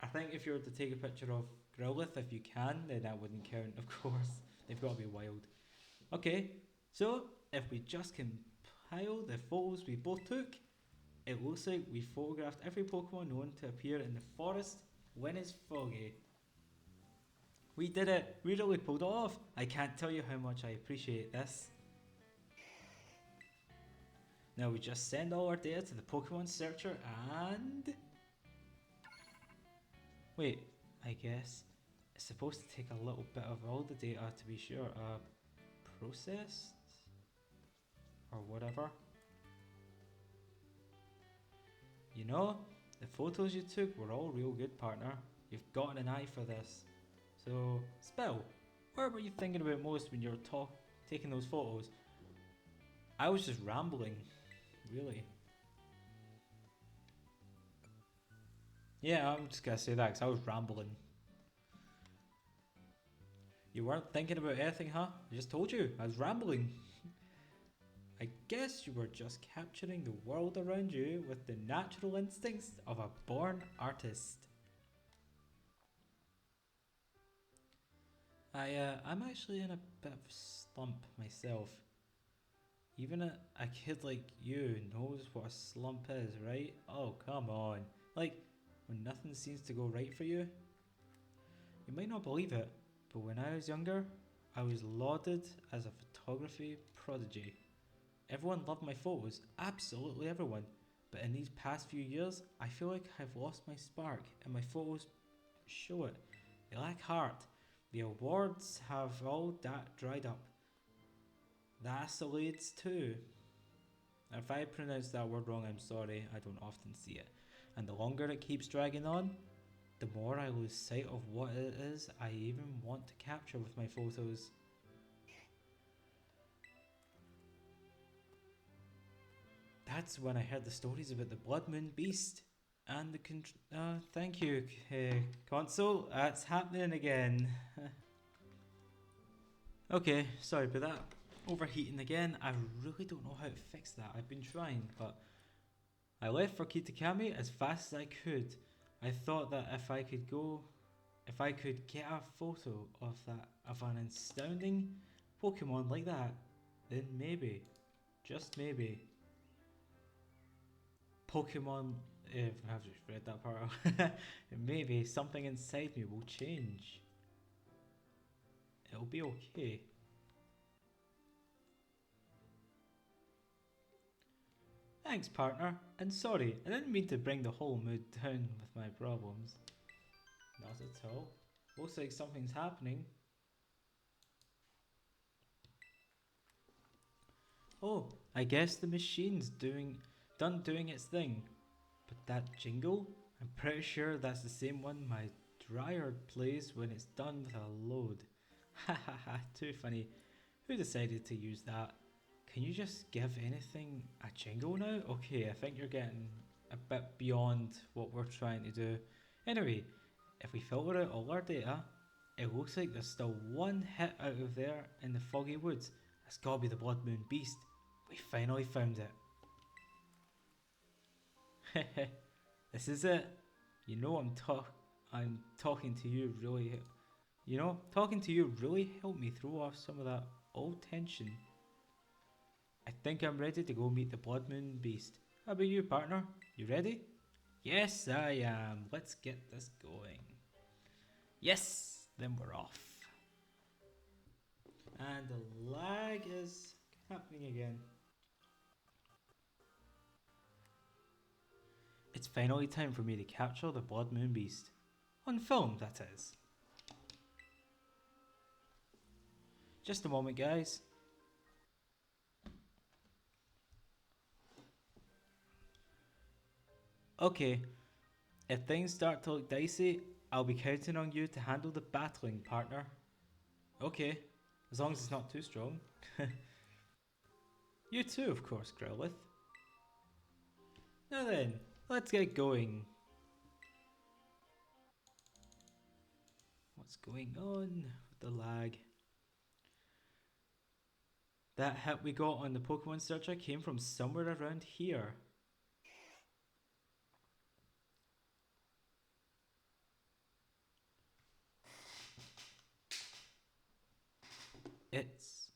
I think if you were to take a picture of Growlithe, if you can, then that wouldn't count, of course. They've got to be wild. Okay, so if we just compile the photos we both took, it looks like we photographed every Pokemon known to appear in the forest when it's foggy. We did it! We really pulled it off! I can't tell you how much I appreciate this. Now we just send all our data to the Pokemon Searcher and... Wait, I guess it's supposed to take a little bit of all the data to be sure. Processed? Or whatever. You know, The photos you took were all real good, partner. You've got an eye for this. So, Spill, what were you thinking about most when you were taking those photos? I was just rambling, really. Yeah, I'm just gonna say that because I was rambling. You weren't thinking about anything, huh? I just told you, I was rambling. I guess you were just capturing the world around you with the natural instincts of a born artist. I'm actually in a bit of a slump myself. Even a kid like you knows what a slump is, right? Oh, come on. Like, when nothing seems to go right for you. You might not believe it, but when I was younger, I was lauded as a photography prodigy. Everyone loved my photos, absolutely everyone. But in these past few years, I feel like I've lost my spark, and my photos show it. They lack heart. The awards have all dried up. The accolades too. If I pronounce that word wrong, I'm sorry, I don't often see it. And the longer it keeps dragging on, the more I lose sight of what it is I even want to capture with my photos. That's when I heard the stories about the Bloodmoon Beast and the thank you, console. That's happening again. Okay, sorry about that. Overheating again. I really don't know how to fix that. I've been trying, but I left for Kitakami as fast as I could. I thought that if I could get a photo of an astounding Pokemon like that, then maybe, just maybe, Pokemon. If I've just read that part out, maybe something inside me will change. It'll be okay. Thanks, partner, and sorry, I didn't mean to bring the whole mood down with my problems. Not at all. Looks like something's happening. Oh, I guess the machine's done doing its thing. But that jingle? I'm pretty sure that's the same one my dryer plays when it's done with a load. Ha ha ha, too funny. Who decided to use that? Can you just give anything a jingle now? Okay, I think you're getting a bit beyond what we're trying to do. Anyway, if we filter out all our data, it looks like there's still one hit out of there in the foggy woods. It's gotta be the Bloodmoon Beast. We finally found it. This is it. You know I'm talking to you really talking to you really helped me throw off some of that old tension. I think I'm ready to go meet the Bloodmoon Beast. How about you, partner? You ready? Yes, I am. Let's get this going. Yes, then we're off. And the lag is happening again. It's finally time for me to capture the Bloodmoon Beast. On film, that is. Just a moment, guys. Okay, if things start to look dicey, I'll be counting on you to handle the battling, partner. Okay, as long as it's not too strong. You too, of course, Growlithe. Now then, let's get going. What's going on with the lag? That hit we got on the Pokemon searcher came from somewhere around here. It's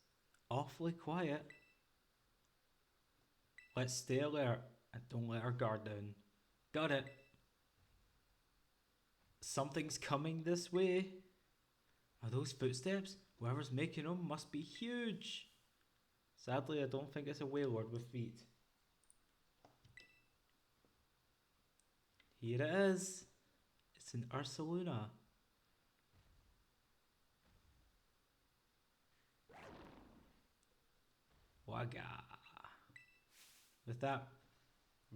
awfully quiet. Let's stay alert and don't let our guard down. Got it. Something's coming this way. Are those footsteps? Whoever's making them must be huge. Sadly, I don't think it's a Wailord with feet. Here it is. It's an Ursaluna. Wagga. With that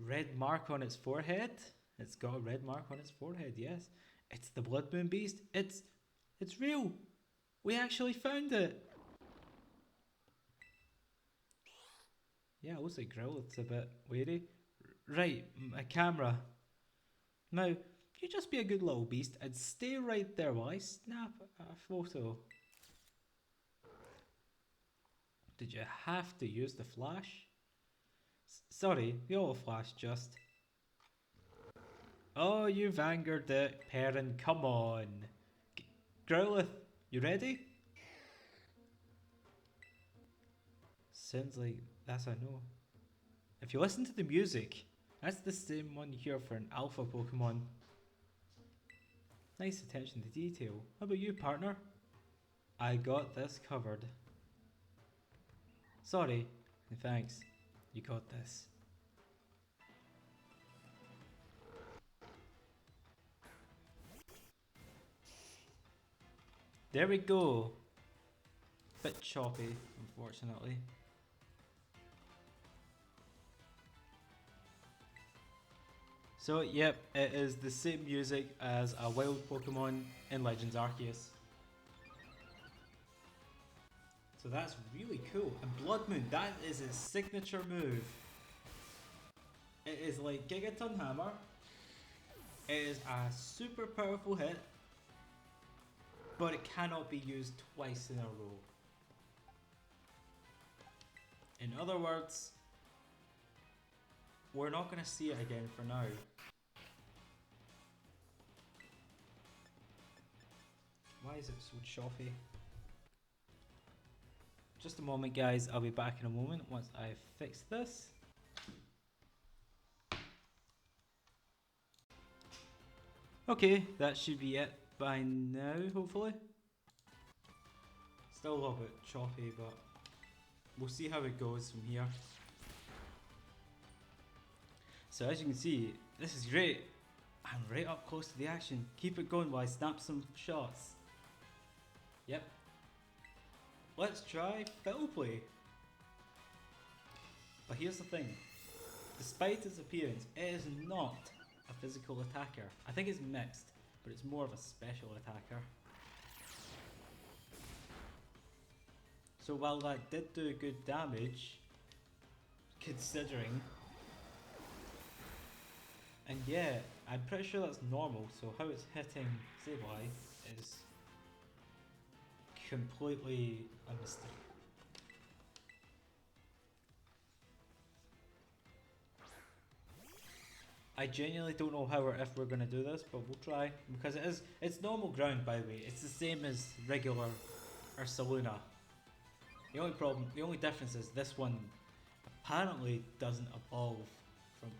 red mark on its forehead, It's got a red mark on its forehead, yes. It's the Bloodmoon Beast. It's real. We actually found it. Yeah, it looks like Growlithe's a bit wary. Right, my camera. Now, you just be a good little beast and stay right there while I snap a photo. Did you have to use the flash? Sorry, the auto flash just. Oh, you've angered it, Perrin, come on. Growlithe, you ready? Sounds like that's a no. If you listen to the music, that's the same one you hear for an alpha Pokemon. Nice attention to detail. How about you, partner? I got this covered. Sorry, thanks. You got this. There we go. Bit choppy, unfortunately. So, yep, it is the same music as a wild Pokemon in Legends Arceus. So that's really cool. And Bloodmoon, that is its signature move. It is like Gigaton Hammer. It is a super powerful hit, but it cannot be used twice in a row. In other words, we're not going to see it again for now. Why is it so choppy? Just a moment, guys. I'll be back in a moment once I fix this. Okay, that should be it by now, hopefully. Still a little bit choppy, but we'll see how it goes from here. So as you can see, this is great. I'm right up close to the action. Keep it going while I snap some shots. Yep. Let's try Fiddle Play. But here's the thing. Despite its appearance, it is not a physical attacker. I think it's mixed, but it's more of a special attacker. So while that did do good damage, considering, and yeah, I'm pretty sure that's normal, so how it's hitting Sableye is completely a mistake. I genuinely don't know how or if we're going to do this, but we'll try, because it's normal ground, by the way. It's the same as regular Ursaluna. The only difference is this one apparently doesn't evolve from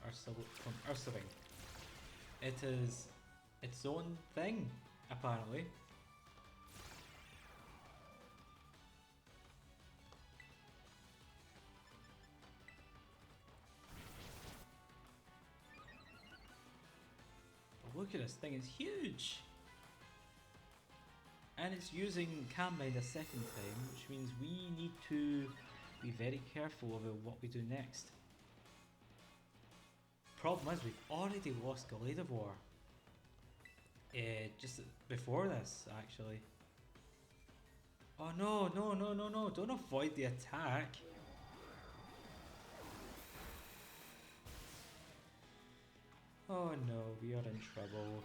Ursaring. It is its own thing, apparently. But look at this thing, it's huge! And it's using Kame the second time, which means we need to be very careful about what we do next. Problem is, we've already lost Gardevoir. Just before this, actually. Oh no, no, no, no, no, don't avoid the attack. Oh no, we are in trouble.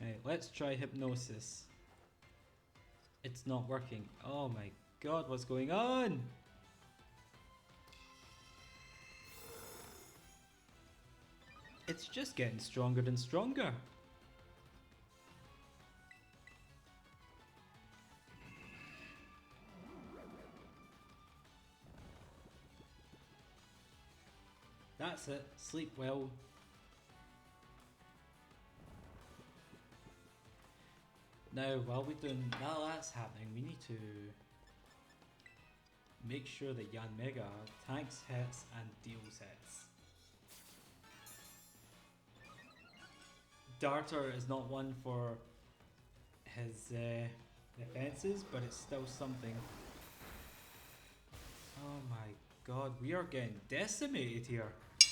Right, let's try Hypnosis. It's not working. Oh my god, what's going on? It's just getting stronger and stronger. That's it. Sleep well. Now, while that's happening, we need to make sure that Yanmega tanks hits and deals hits. Darter is not one for his defenses, but it's still something. Oh my god, we are getting decimated here. I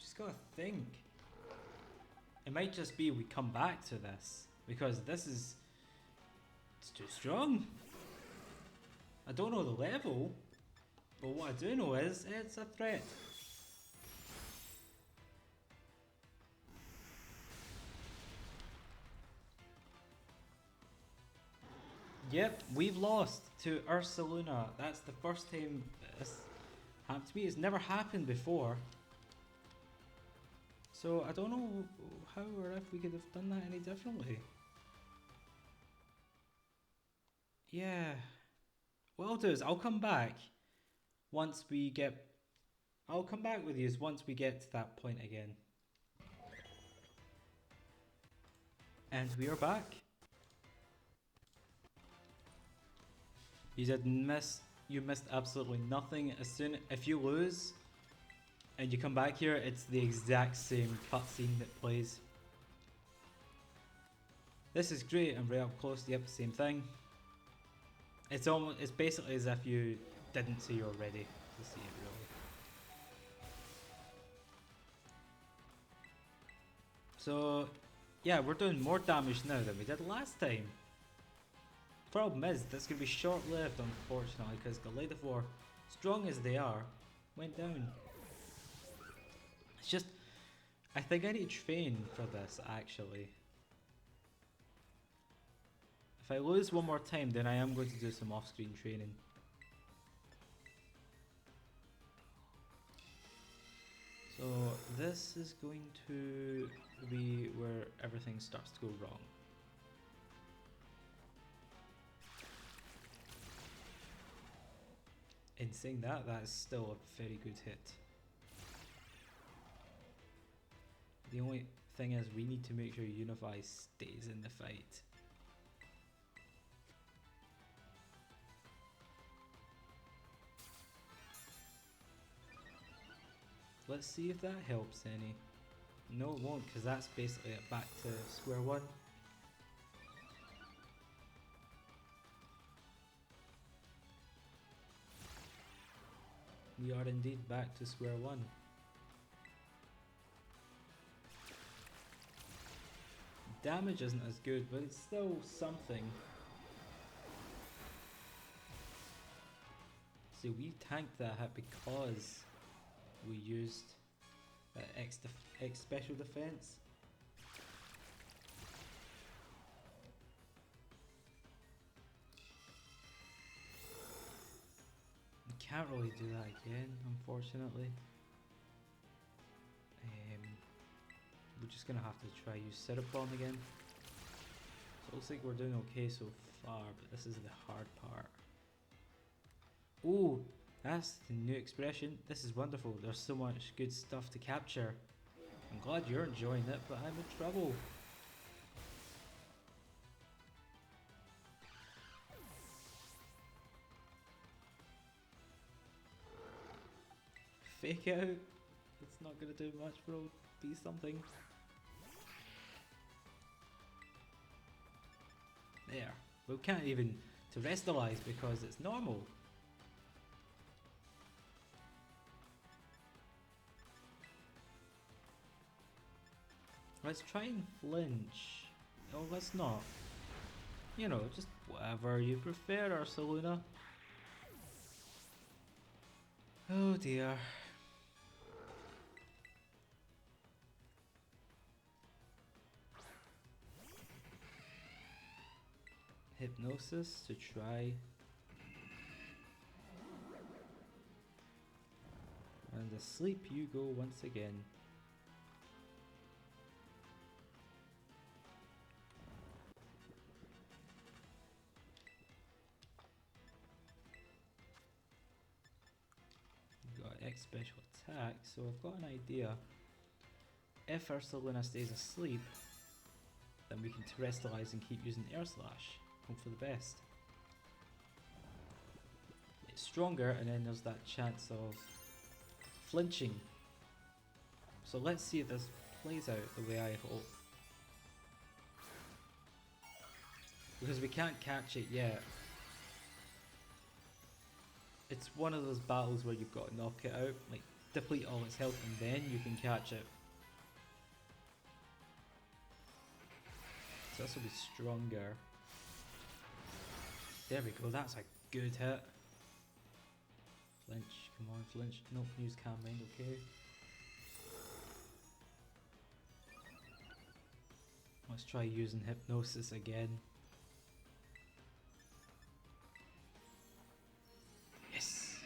just gotta think. It might just be we come back to this, because this is... it's too strong. I don't know the level, but what I do know is it's a threat. Yep, we've lost to Ursaluna. That's the first time this happened to me. It's never happened before. So I don't know how or if we could have done that any differently. Yeah. What I'll do is I'll come back once we get... I'll come back with you once we get to that point again. And we are back. You missed absolutely nothing. If you lose and you come back here, it's the exact same cutscene that plays. This is great and right up close. Yep, same thing. It's basically as if you didn't see already to see it really. So yeah, we're doing more damage now than we did last time. Problem is, that's going to be short-lived, unfortunately, because Growlithe, strong as they are, went down. It's just, I think I need to train for this, actually. If I lose one more time, then I am going to do some off-screen training. So, this is going to be where everything starts to go wrong. In saying that, that's still a very good hit. The only thing is we need to make sure Unify stays in the fight. Let's see if that helps any. No, it won't, because that's basically it back to square one. We are indeed back to square one. Damage isn't as good, but it's still something. See, we tanked that hit because we used X special defense. Can't really do that again, unfortunately. We're just gonna have to try use Syrupon again. So it looks like we're doing okay so far, but this is the hard part. Ooh, that's the new expression. This is wonderful. There's so much good stuff to capture. I'm glad you're enjoying it, but I'm in trouble. Fake out. It's not gonna do much, bro. Be something. There. We can't even terrestrialize because it's normal. Let's try and flinch. Oh, let's not. You know, just whatever you prefer, Ursaluna. Oh dear. Hypnosis to try. And asleep you go once again. We've got X special attack, so I've got an idea. If Ursaluna stays asleep, then we can terrestrialize and keep using Air Slash. Hope for the best. It's stronger, and then there's that chance of flinching. So let's see if this plays out the way I hope. because we can't catch it yet. It's one of those battles where you've got to knock it out, like deplete all its health and then you can catch it. So this will be stronger. There we go, that's a good hit. Flinch, come on, flinch. Nope, use calm mind, okay. Let's try using hypnosis again. Yes!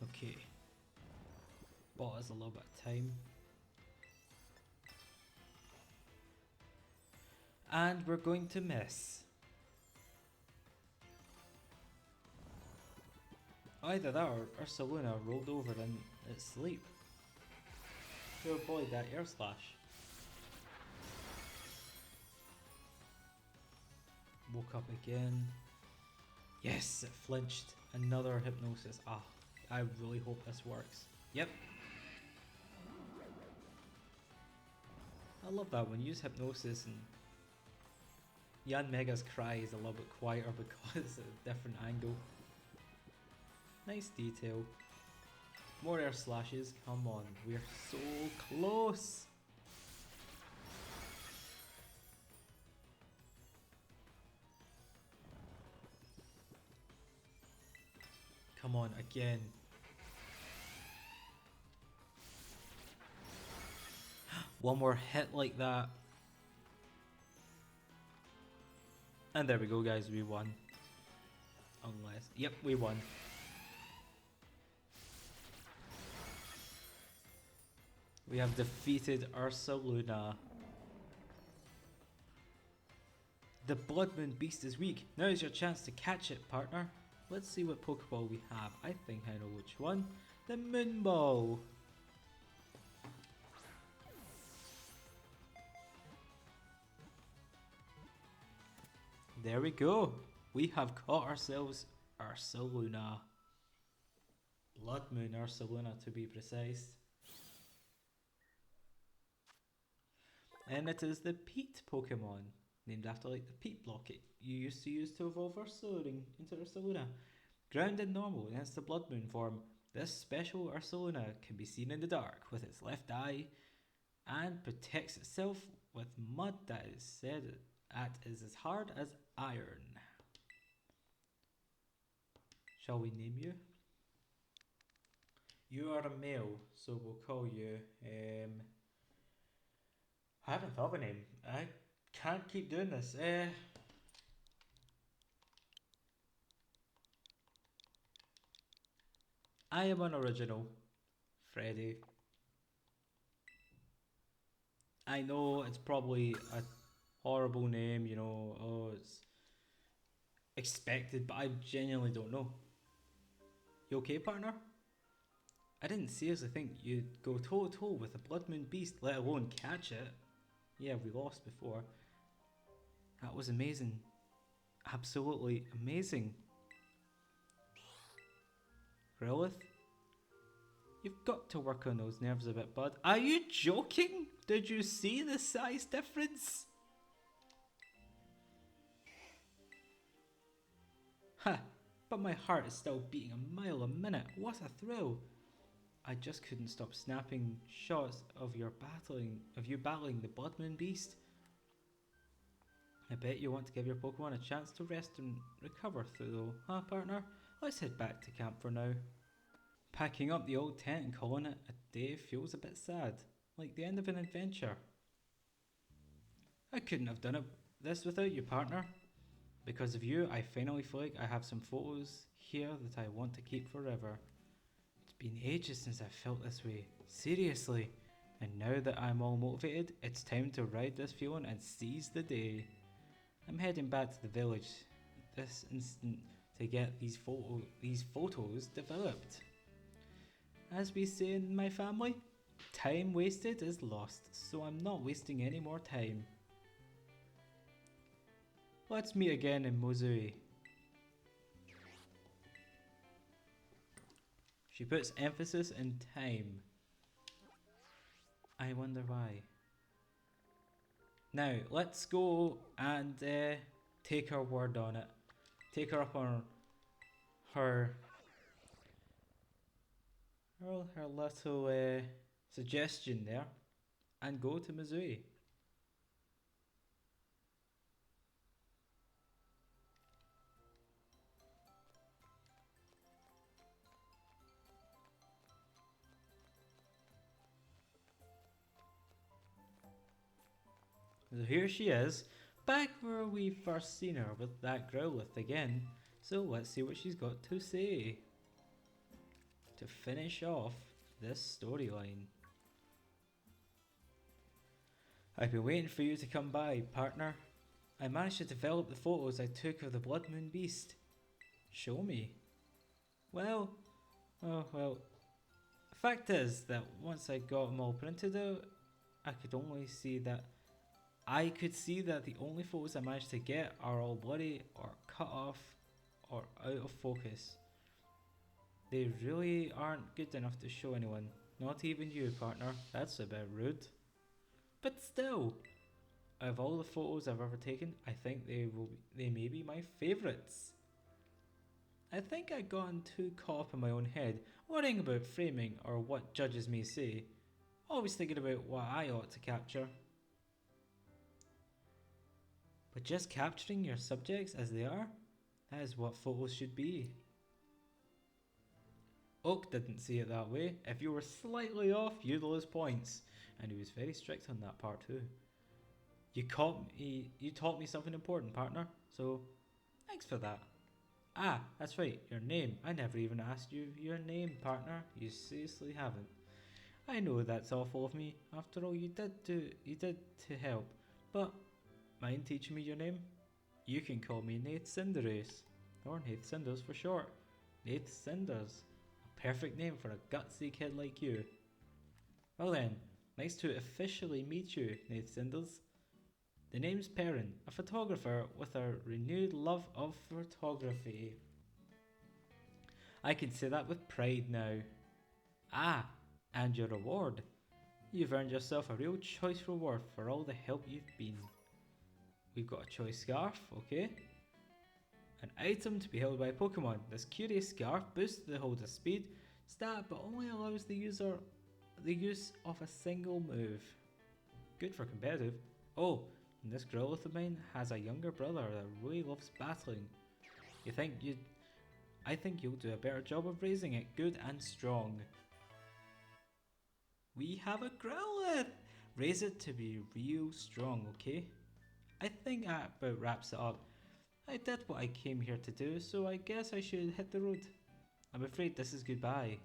Okay. Bought us a little bit of time. And we're going to miss. Either that or Ursaluna rolled over in its sleep to avoid that air slash. Woke up again. Yes, it flinched. Another hypnosis. Ah, I really hope this works. Yep. I love that when you use hypnosis and Yanmega's cry is a little bit quieter because it's at a different angle. Nice detail. More air slashes. Come on, we're so close. Come on, again. One more hit like that. And there we go, guys, we won. Unless, yep, we won. We have defeated Ursaluna. The Bloodmoon Beast is weak. Now is your chance to catch it, partner. Let's see what Pokeball we have. I think I know which one. The Moonball. There we go. We have caught ourselves Ursaluna. Bloodmoon Ursaluna to be precise. And it is the Peat Pokemon, named after like the peat block it you used to use to evolve Ursaluna into Ursaluna. Grounded normal against the Bloodmoon form, this special Ursaluna can be seen in the dark with its left eye and protects itself with mud that is said at is as hard as iron. Shall we name you? You are a male, so we'll call you I haven't thought of a name. I can't keep doing this. I am unoriginal. Freddy. I know it's probably a horrible name, you know, oh, it's expected, but I genuinely don't know. You okay, partner? I didn't seriously think you'd go toe to toe with a Bloodmoon Beast, let alone catch it. Yeah, we lost before. That was amazing. Absolutely amazing. Growlithe? You've got to work on those nerves a bit, bud. Are you joking? Did you see the size difference? Ha! But my heart is still beating a mile a minute. What a thrill! I just couldn't stop snapping shots of you battling the Bloodmoon Beast. I bet you want to give your Pokemon a chance to rest and recover through though, huh partner? Let's head back to camp for now. Packing up the old tent and calling it a day feels a bit sad, like the end of an adventure. I couldn't have done this without you, partner. Because of you, I finally feel like I have some photos here that I want to keep forever. It's been ages since I felt this way, seriously. And now that I'm all motivated, it's time to ride this feeling and seize the day. I'm heading back to the village this instant to get these photos developed. As we say in my family, time wasted is lost, so I'm not wasting any more time. Let's meet again in Mozui. She puts emphasis in time. I wonder why. Now, let's go and take her word on it. Take her up on her little suggestion there and go to Missouri. So here she is, back where we first seen her with that Growlithe again. So let's see what she's got to say to finish off this storyline. I've been waiting for you to come by, partner. I managed to develop the photos I took of the Bloodmoon Beast. Show me. Well, the fact is that once I got them all printed out, I could see that the only photos I managed to get are all bloody or cut off or out of focus. They really aren't good enough to show anyone, not even you, partner. That's a bit rude. But still, of all the photos I've ever taken, I think they may be my favourites. I think I'd gotten too caught up in my own head, worrying about framing or what judges may say, always thinking about what I ought to capture. But just capturing your subjects as they are, that is what photos should be. Oak didn't see it that way. If you were slightly off, you'd lose points. And he was very strict on that part too. You taught me something important, partner, so thanks for that. Ah, that's right, your name. I never even asked you your name, partner. You seriously haven't. I know that's awful of me. After all, you did to help. But mind teaching me your name? You can call me Nath Cinderace, or Nath Cinders for short. Nath Cinders. A perfect name for a gutsy kid like you. Well then, nice to officially meet you, Nath Cinders. The name's Perrin, a photographer with a renewed love of photography. I can say that with pride now. Ah, and your reward. You've earned yourself a real choice reward for all the help you've been. We've got a choice scarf, okay. An item to be held by Pokemon. This curious scarf boosts the holder's speed stat but only allows the use of a single move. Good for competitive. Oh, and this Growlithe of mine has a younger brother that really loves battling. I think you'll do a better job of raising it good and strong. We have a Growlithe! Raise it to be real strong, okay? I think that about wraps it up. I did what I came here to do, so I guess I should hit the road. I'm afraid this is goodbye.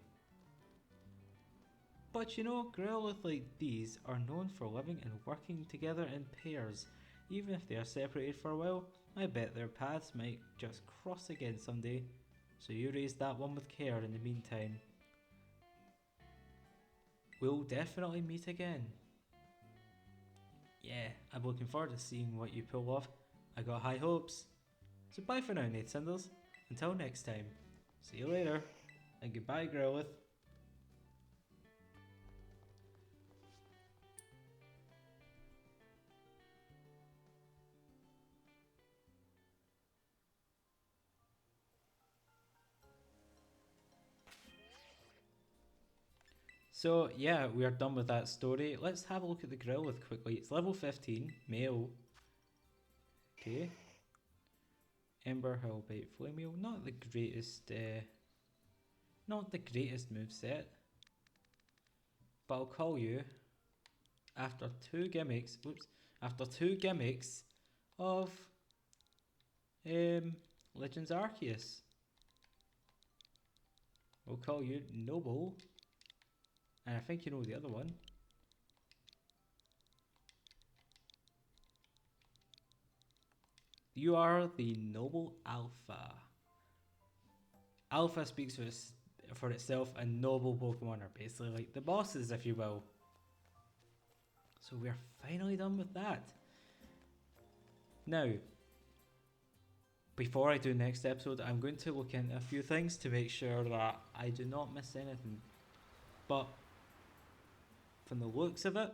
But you know, Growlithe like these are known for living and working together in pairs. Even if they are separated for a while, I bet their paths might just cross again someday. So you raise that one with care in the meantime. We'll definitely meet again. Yeah, I'm looking forward to seeing what you pull off. I got high hopes. So bye for now, Nath Cinders. Until next time. See you later. And goodbye, Growlithe. So yeah, we are done with that story. Let's have a look at the Growlithe quickly. It's level 15, male. Okay. Ember, Hellbite, Flamewheel. Not the greatest moveset. But I'll call you after two gimmicks of Legends Arceus. We'll call you Noble. And I think you know the other one. You are the Noble Alpha. Alpha speaks for itself, and Noble Pokemon are basically like the bosses, if you will. So we're finally done with that. Now, before I do next episode, I'm going to look into a few things to make sure that I do not miss anything. But from the looks of it,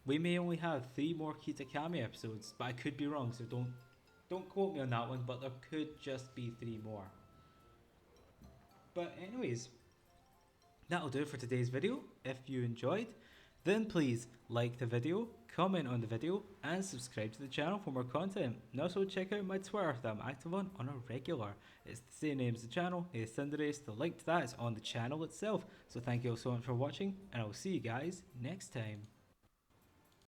we may only have 3 more Kitakami episodes, but I could be wrong, so don't quote me on that one, but there could just be 3 more. But anyways, that'll do it for today's video. If you enjoyed, then please like the video, comment on the video, and subscribe to the channel for more content. And also check out my Twitter that I'm active on a regular. It's the same name as the channel, Cinderace. The link to that is on the channel itself. So thank you all so much for watching, and I'll see you guys next time.